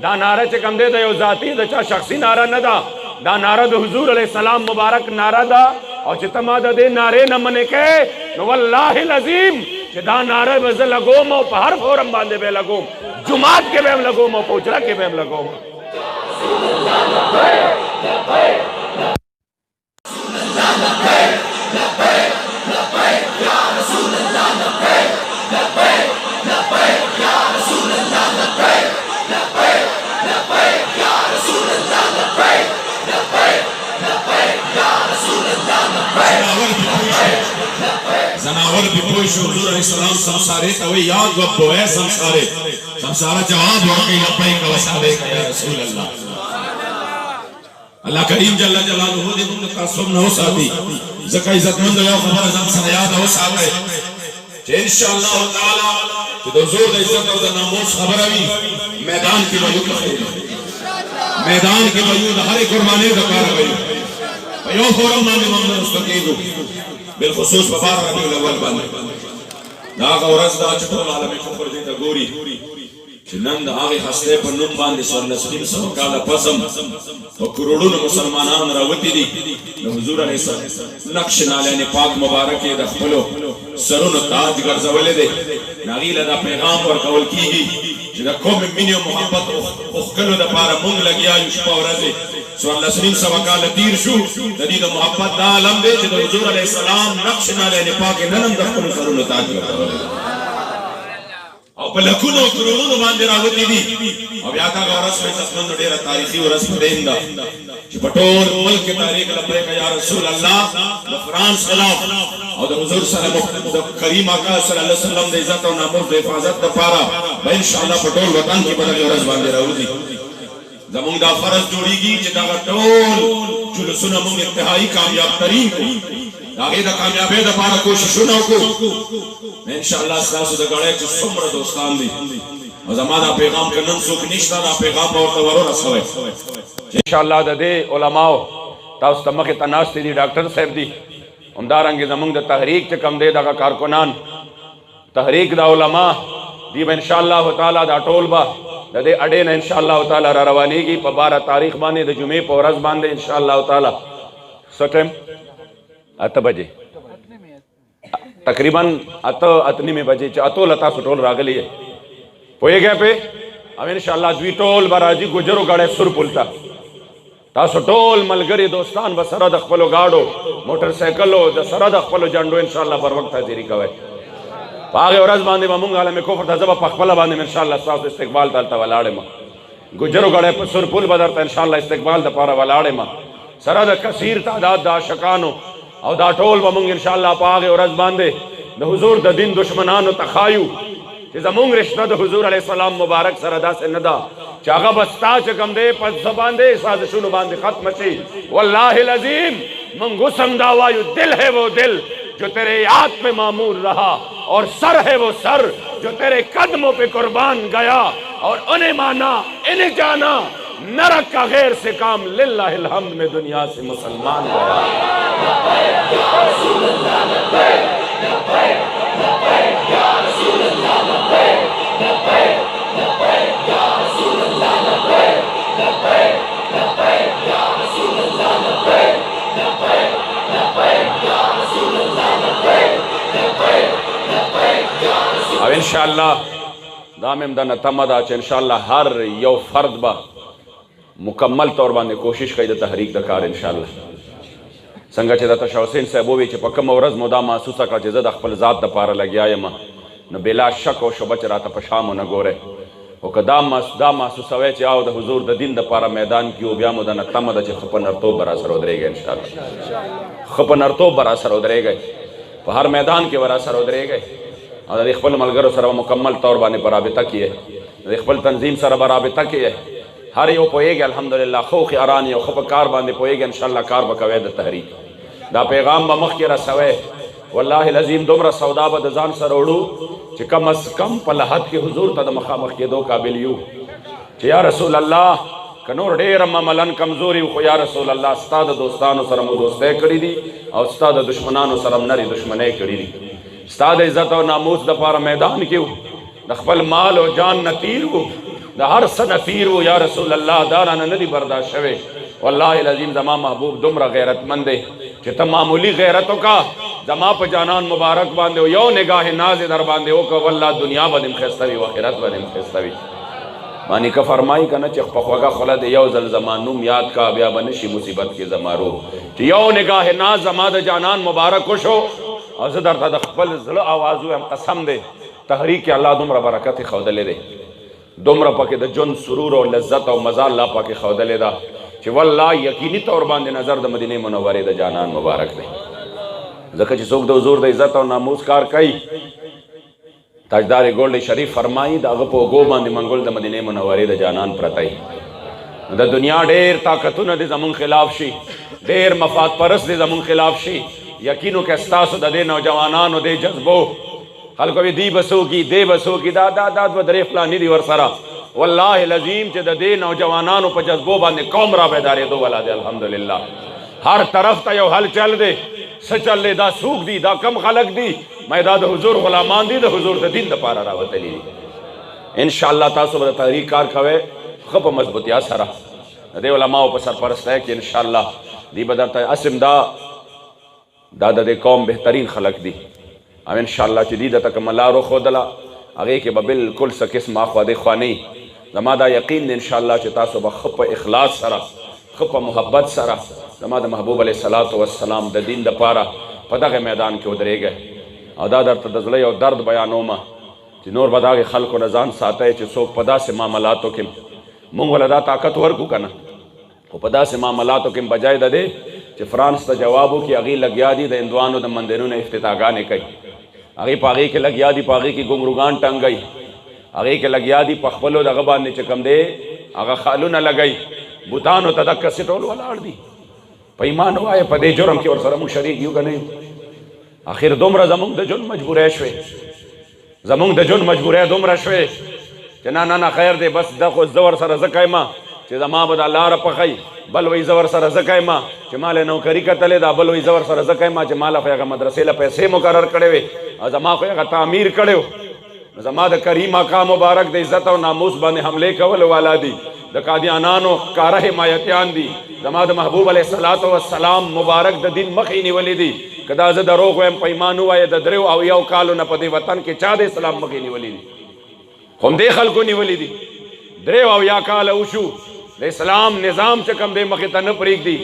Speaker 1: دا نعره چې کوم دی د یو ذاتي د چا شخصي نعره نه ده دا نعره د حضور علیه السلام مبارک نعره ده او چې ته ما د دې نعرې نه منې کې نو والله العظیم چې دا نعره به زه لګوم او په هر فورم باندې به لګوم جماعت کې به هم لګوم او په حجره کې به هم لګوم
Speaker 2: زناور پی پوش حضور علیہ السلام سمسارے توی یاد وقتو اے سمسارے سمسارہ جواب واقعی لبیک و سعلیک یا رسول اللہ اللہ کریم جل جلالہ دے من تعصب نہ ہو ساتھی زکا عزت مند یا خبر ازم سنیاد ہو ساتھے کہ انشاءاللہ تعالی کہ دو زور دے عزت اور ناموس خبر ہوئی میدان کی وجود میدان کی وجود ہر قربانی دکار ہوئی یو فورم مانے ممنون استقیدو بالخصوص ببار ربیع الاول باندې دا هغه ورځ ده چې ټول عالم کفر دې ته ګوري چې نن د هغې هستې په نوم باندې څوارلس سوه کاله پسم په کروڑونو مسلمانان راوتي دي د حضور علیه السلام نقش نالین پاک مبارک یې د خپلو سرونو تاج ګرځولی دی هغې له دا پیغام ورکول کېږي چې د کوم مینې او محبت اوښکلو دپاره مونږ لګیا یو شپه ورځې څوارلس سوه کاله تیر شو د دې د محبت دا عالم دی چې د حضور علیه السلام نقش نالین پاک یې نن هم د خپلو سرونو تاج ګرځولی او په لکونو کروڑونو باندې راوتي دي او بیا دا ورځ په عزتمندو ډېره تاریخي ورځ په دین ده چې په ټول ملک کې تاریخ لبیک یا رسول الله د فرانس خلاف او د حضور سره د کریم آقا صلی الله علیه وسلم د عزت او ناموس د حفاظت لپاره به انشاءالله په ټول وطن کې به دغه ورځ باندې راوځي زمونږ دا فرض جوړیږي چې دغه ټول جلوسونه مونږ انتهایی کامیاب ترین کړو د هغې د کامیابۍ دپاره کوششونه وکړو انشاءالله ستاسو د ګړۍ چې څومره دوستان دي او زما دا پیغام که نن څوک نشته دا پیغام به ورته ورورسوئ
Speaker 1: انشاءالله د دې علماو تاسو ته مخې ته ناستې دي ډاکټر صاحب دي همدارنګې زموږ د تحریک چې کوم دی دغه کارکنان تحریک د علما دی به انشاءالله تعالی دا ټول به د دې اډې نه انشاءالله تعالی را روانېږي په 12 تاریخ باندې د جمعې په ورځ باندې انشاءالله تعالی څه ټایم 8 بجې تقریبا 8:08 بجې چې اتو له تاسو ټول راغلي یې پوهېږئ پې او انشاءالله دوی ټول به راځي ګجرو ګاډی سور پل ته تاسو ټول ملګري دوستان به سره د خپلو ګاډو موټر سایکلو د سره د خپلو جنډو انشاءالله پر وخت حاضري کوئ په هغې ورځ باندې به مونږ عالم کفر ته زه به په خپله باندې انشاءالله ستاسو استقبال ته هلته ولاړ یم ګجرو ګاډی په سور پل به درته انشاءالله استقبال دپاره ولاړ یم سره د کثیر تعداد د عاشقانو او دا ټول به مونږ انشاءالله په هغې ورځ باندې د حضور د دین دشمنانو ته ښایو چې زمونږ رشته د حضور علیه السلام مبارک سره داسې نه ده چې هغه به ستا چې کوم دی په څه باندې سازشونو باندې ختمه شي والله العظیم مونږ اوس هم دا وایو دل ہے وہ دل جو تیرے یاد پہ معمور رہا اور سر ہے وہ سر جو تیرے قدموں پہ قربان گیا اور انہیں مانا انہیں جانا نہ رکھا غیر سے کام للہ الحمد میں دنیا سے مسلمان گیا او انشاءاللہ دا میم دا نتمه دا چې انشاءاللہ هر یو فرد به مکمل طور باندې کوشش کوي د تحریک د کار انشاءالله څنګه چې د تشا حسین صاحب ووی چې په کومه ورځ مو دا محسوسه کړه چې زه د خپل ذات دپاره لګیا یم نو بلا شک او شبه چې راته په شام ونه ګورئ او که دا محسوسوئ چې او د حضور د دین دپاره میدان کې و بیا مو دا تمه ده چې ښه په نرتوب به راسره ودرېږئ انشاءالله ښه په نرتوب به راسره ودرېږئ په هر میدان کې به راسره ودرېږئ او د خپل ملګرو سره به مکمل طور باندې په رابطه کې یې د خپل تنظیم سره به رابطه کې یې هر یو پوهېږي الحمدلله ښه خیاران یې او ښه په کار باندې پوهېږي انشاءالله کار به کوئ د تحریک دا پیغام به مخکې رسوئ والله العظیم دومره سودا به د ځان سره وړو چې کم از کم په لحد کې حضور ته د مخامخ کېدو قابل یو چې یا رسول الله که نور ډېر عملاً کمزوري خو یا رسول الله ستا د دوستانو سره مو دوستی کړي دي او ستا د دشمنانو سره م نرې دشمنۍ کړي دي ستا د عزت او ناموس دپاره میدان کې وو د خپل مال او جان نه تیر وو د هر څه نه تیر وو یا رسول الله دا رانه نه دي برداشت شوی والله العظیم زما محبوب دومره غیرتمند دی چې ته معمولی غیرت وکړه زما په جانان مبارک باندې یو نگاه ناز در باندې وکړه والله دنیا به دې م ښایسته وي و آخرت به دې م ښایسته وي ما نیکه فرمایي که نه چې په خوږه خوله د یو ځل زما نوم یاد کا بیا به نشي مصیبت کې زما روح چې یو نگاه ناز زما د جانان مبارک وشو او زه درته د خپل زړه آواز ویم قسم دی تحریک کې الله دومره برکت یې ښودلی دی دومره پکې د ژوند سرور او لذت او مزه الله پکې ښودلی ده چې والله یقیني طور باندې نظر د مدینې منورې د جانان مبارک دی ځکه چې څوک د حضور د عزت او ناموس کار کوي تاجدار ګولډ شریف فرمایي د هغه په اوږو باندې منګول د مدینې منورې د جانان پرتی د دنیا ډېر طاقتونه د زمون خلاف شي ډېر مفاد پرست د زمون خلاف شي یقینو کې ستاسو د دې نوجوانانو د جذبو خلکو وي دی بسو کی دی بسو کی دا دا دا درې فلانی دي ورسره والله العظیم چې د دې نوجوانانو په جذبو باندې قوم را بیدارېدو والا دی الحمدلله هر طرف ته یو حل چل دی څه چل دی دا څوک دي دا کم خلک دي مې دا د حضور غلامان دي د حضور د دین دپاره راوتلي دي انشاءالله تاسو به د تحریک کار کوئ ښه په مضبوطیا سره د دې علماو په سرپرستۍ کې انشاءالله دی به درته اسم دا د دې قوم بهترین خلک دي او انشاءالله چې دی درته کومه لار وښودله هغې کې به بالکل څه قسم اخوا دېخوا نه وي زما دا یقین دی انشاءالله چې تاسو به ښه په اخلاص سره ښه په محبت سره زما د محبوب علیه الصلاة والسلام د دین دپاره په دغه میدان کې ودرېږئ او دا درته د زړه یو درد بیانومه چې نور به د هغې خلکو نه ځان ساتئ چې څوک په داسې معاملاتو کې مونږ وله دا طاقت ورکو که نه خو په داسې معاملاتو کې بجای د دې چې فرانس ته جواب وکړي هغې لګیا دي د هندوانو د مندرونو افتتاحګانې کوي هغې په هغې کې لګیا دي په هغې کې ګمرګان ټنګوي هغې کې لګیا دي په خپلو دغه باندې چې کوم دی هغه خالونه لګوي بوتانو ته دقسې ټول ولاړ دي په ایمان ووایه په دې جرم کې ورسره مونږ شریک یو که نه یو آخر دومره زمونږ د ژوند مجبوری شوې زمونږ د ژوند مجبوری دومره شوې چې نه نه نه خیر دی بس دا خو زه ورسره زه کایم چې زما به دا لاره پخی بل وایي زه ورسره زه کایم چې ما له نوکري کتلې ده بل وایي زه ورسره زه کایم چې ما له خو هغه مدرسې له پیسې مقرر کړې وې او زما خو هغه تعمیر کړی و زما د کریم آقا مبارک د عزت او ناموس باندې حملې کولو والا دي د قادیانانو ښکاره حمایتیان دي زما د محبوب علیه الصلاة والسلام مبارک د دین مخې نیولې دي که دا زه دروغ وایم په ایمان ووایه د 3 او 1 کالو نه په دې وطن کې چا د اسلام مخې نیولې دي خو همدې خلکو نیولې دي 3 او 1 کاله وشو د اسلام نظام چې کوم دی مخې ته نه پرېږدي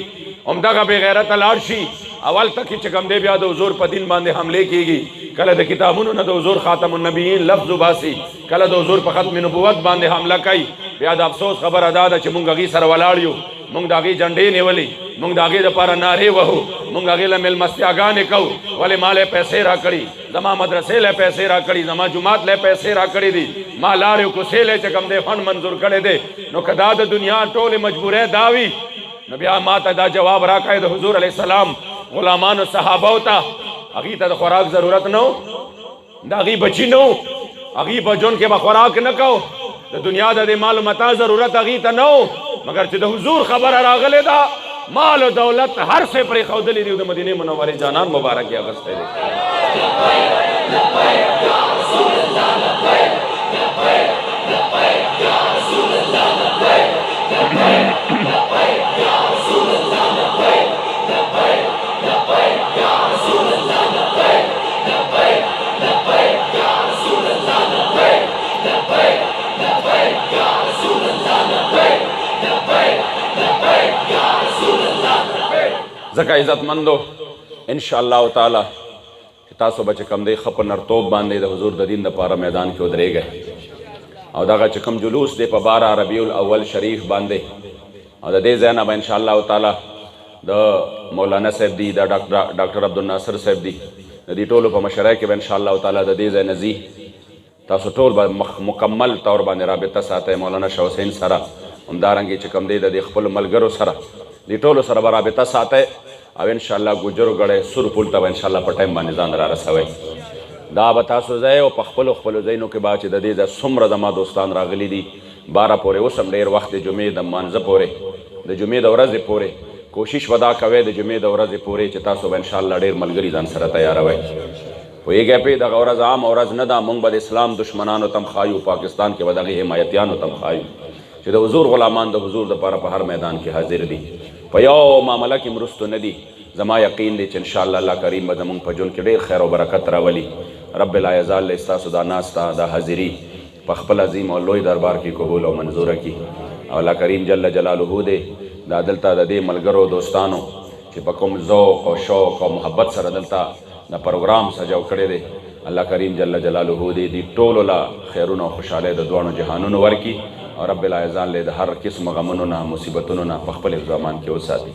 Speaker 1: همدغه بې غیرته لاړ شي اول تکې چې کوم دی بیا د حضور په دین باندې حملې کېږي کله د کتابونو نه د حضور خاتم النبیین لفظ وباسي کله د حضور په ختم نبوت باندې حمله کوي بیا د افسوس خبره دا ده چې مونږ هغې سره ولاړ یو مونږ د هغې جنډې نیولې مونږ د هغې دپاره نارې وهو مونږ هغې له مېلمستیاګانې کوو ولې ما له پیسې راکړي زما مدرسې له پیسې راکړي زما جومات له پیسې راکړي دي ما لارې کوڅې له چې کوم دی فنډ منظور کړی دی نو که دا د دنیا ټولې مجبورۍ دا وي نو بیا ما ته دا جواب راکړی د حضور علیه السلام غلامانو صحابو ته هغې ته د خوراک ضرورت نه و د هغې بچي نه و هغې په ژوند کې به خوراک نه کو د دنیا د دې مال و متا ضرورت هغې ته نه و مګر چې د حضور خبره راغلې ده مال و دولت هر څه پرېښودلي دي د مدینې منورې جانان مبارک یې اخیستی دی ځکه عزتمندو انشاءالله تعالی چې تاسو به چې کوم دی ښه په نرتوب باندې د حضور د دین دپاره میدان کې ودرېږئ او دغه چې کوم جلوس دی په 12 ربیع الاول شریف باندې او د دې ځای نه به انشاءالله تعالی د مولانا صاحب دی د ډاکټر عبدالناصر صاحب دی د دې ټولو په مشرۍ کې به انشاءالله تعالی د دې ځای نه ځي تاسو ټول به مکمل طور باندې رابطه ساتئ مولانا شاه حسین سره همدارنګې چې کوم دی د دې خپلو ملګرو سره دې ټولو سره به رابطه ساتئ او انشاءالله ګوجرو ګړی سور پول ته به انشاءالله په ټایم باندې ځان را رسوئ دا به تاسو ځای او په خپلو ځایونو کې به چې د دې ځای څومره زما دوستان راغلي دي 12 پورې اوس هم ډېر وخت د جمعې د مانځه پورې د جمعې د ورځې پورې کوشش به دا کوئ د جمعې د ورځې پورې چې تاسو به انشاءالله ډېر ملګري ځان سره تیاروئ پوهېږئ پې دغه ورځ عام ورځ نه ده مونږ به د اسلام دشمنانو ته هم ښایو پاکستان کې به دغې حمایتیانو ته هم ښایو چې د حضور غلامان د حضور دپاره په هر میدان کې حاضر دي په یو معامله کې مرستو نه دي زما یقین دی چې انشاءالله الله کریم به زمونږ په ژوند کې ډېر خیر او برکت راولي رب العزال له ستاسو دا ناسته دا حاضري په خپل عظیم او لوی دربار کې قبول او منظوره کړي او الله کریم جل جلاله دی دا دلته د دې ملګرو دوستانو چې په کوم ذوق او شوق او محبت سره دلته دا پروګرام سجاو کړی دی الله کریم جل جلاله دی دې ټولو له خیرونه او خوشحالۍ د دواړو جهانونو ورکړي او رب العزال له د هر قسم غمونو نه مصیبتونو نه په خپل زمان کې وساتي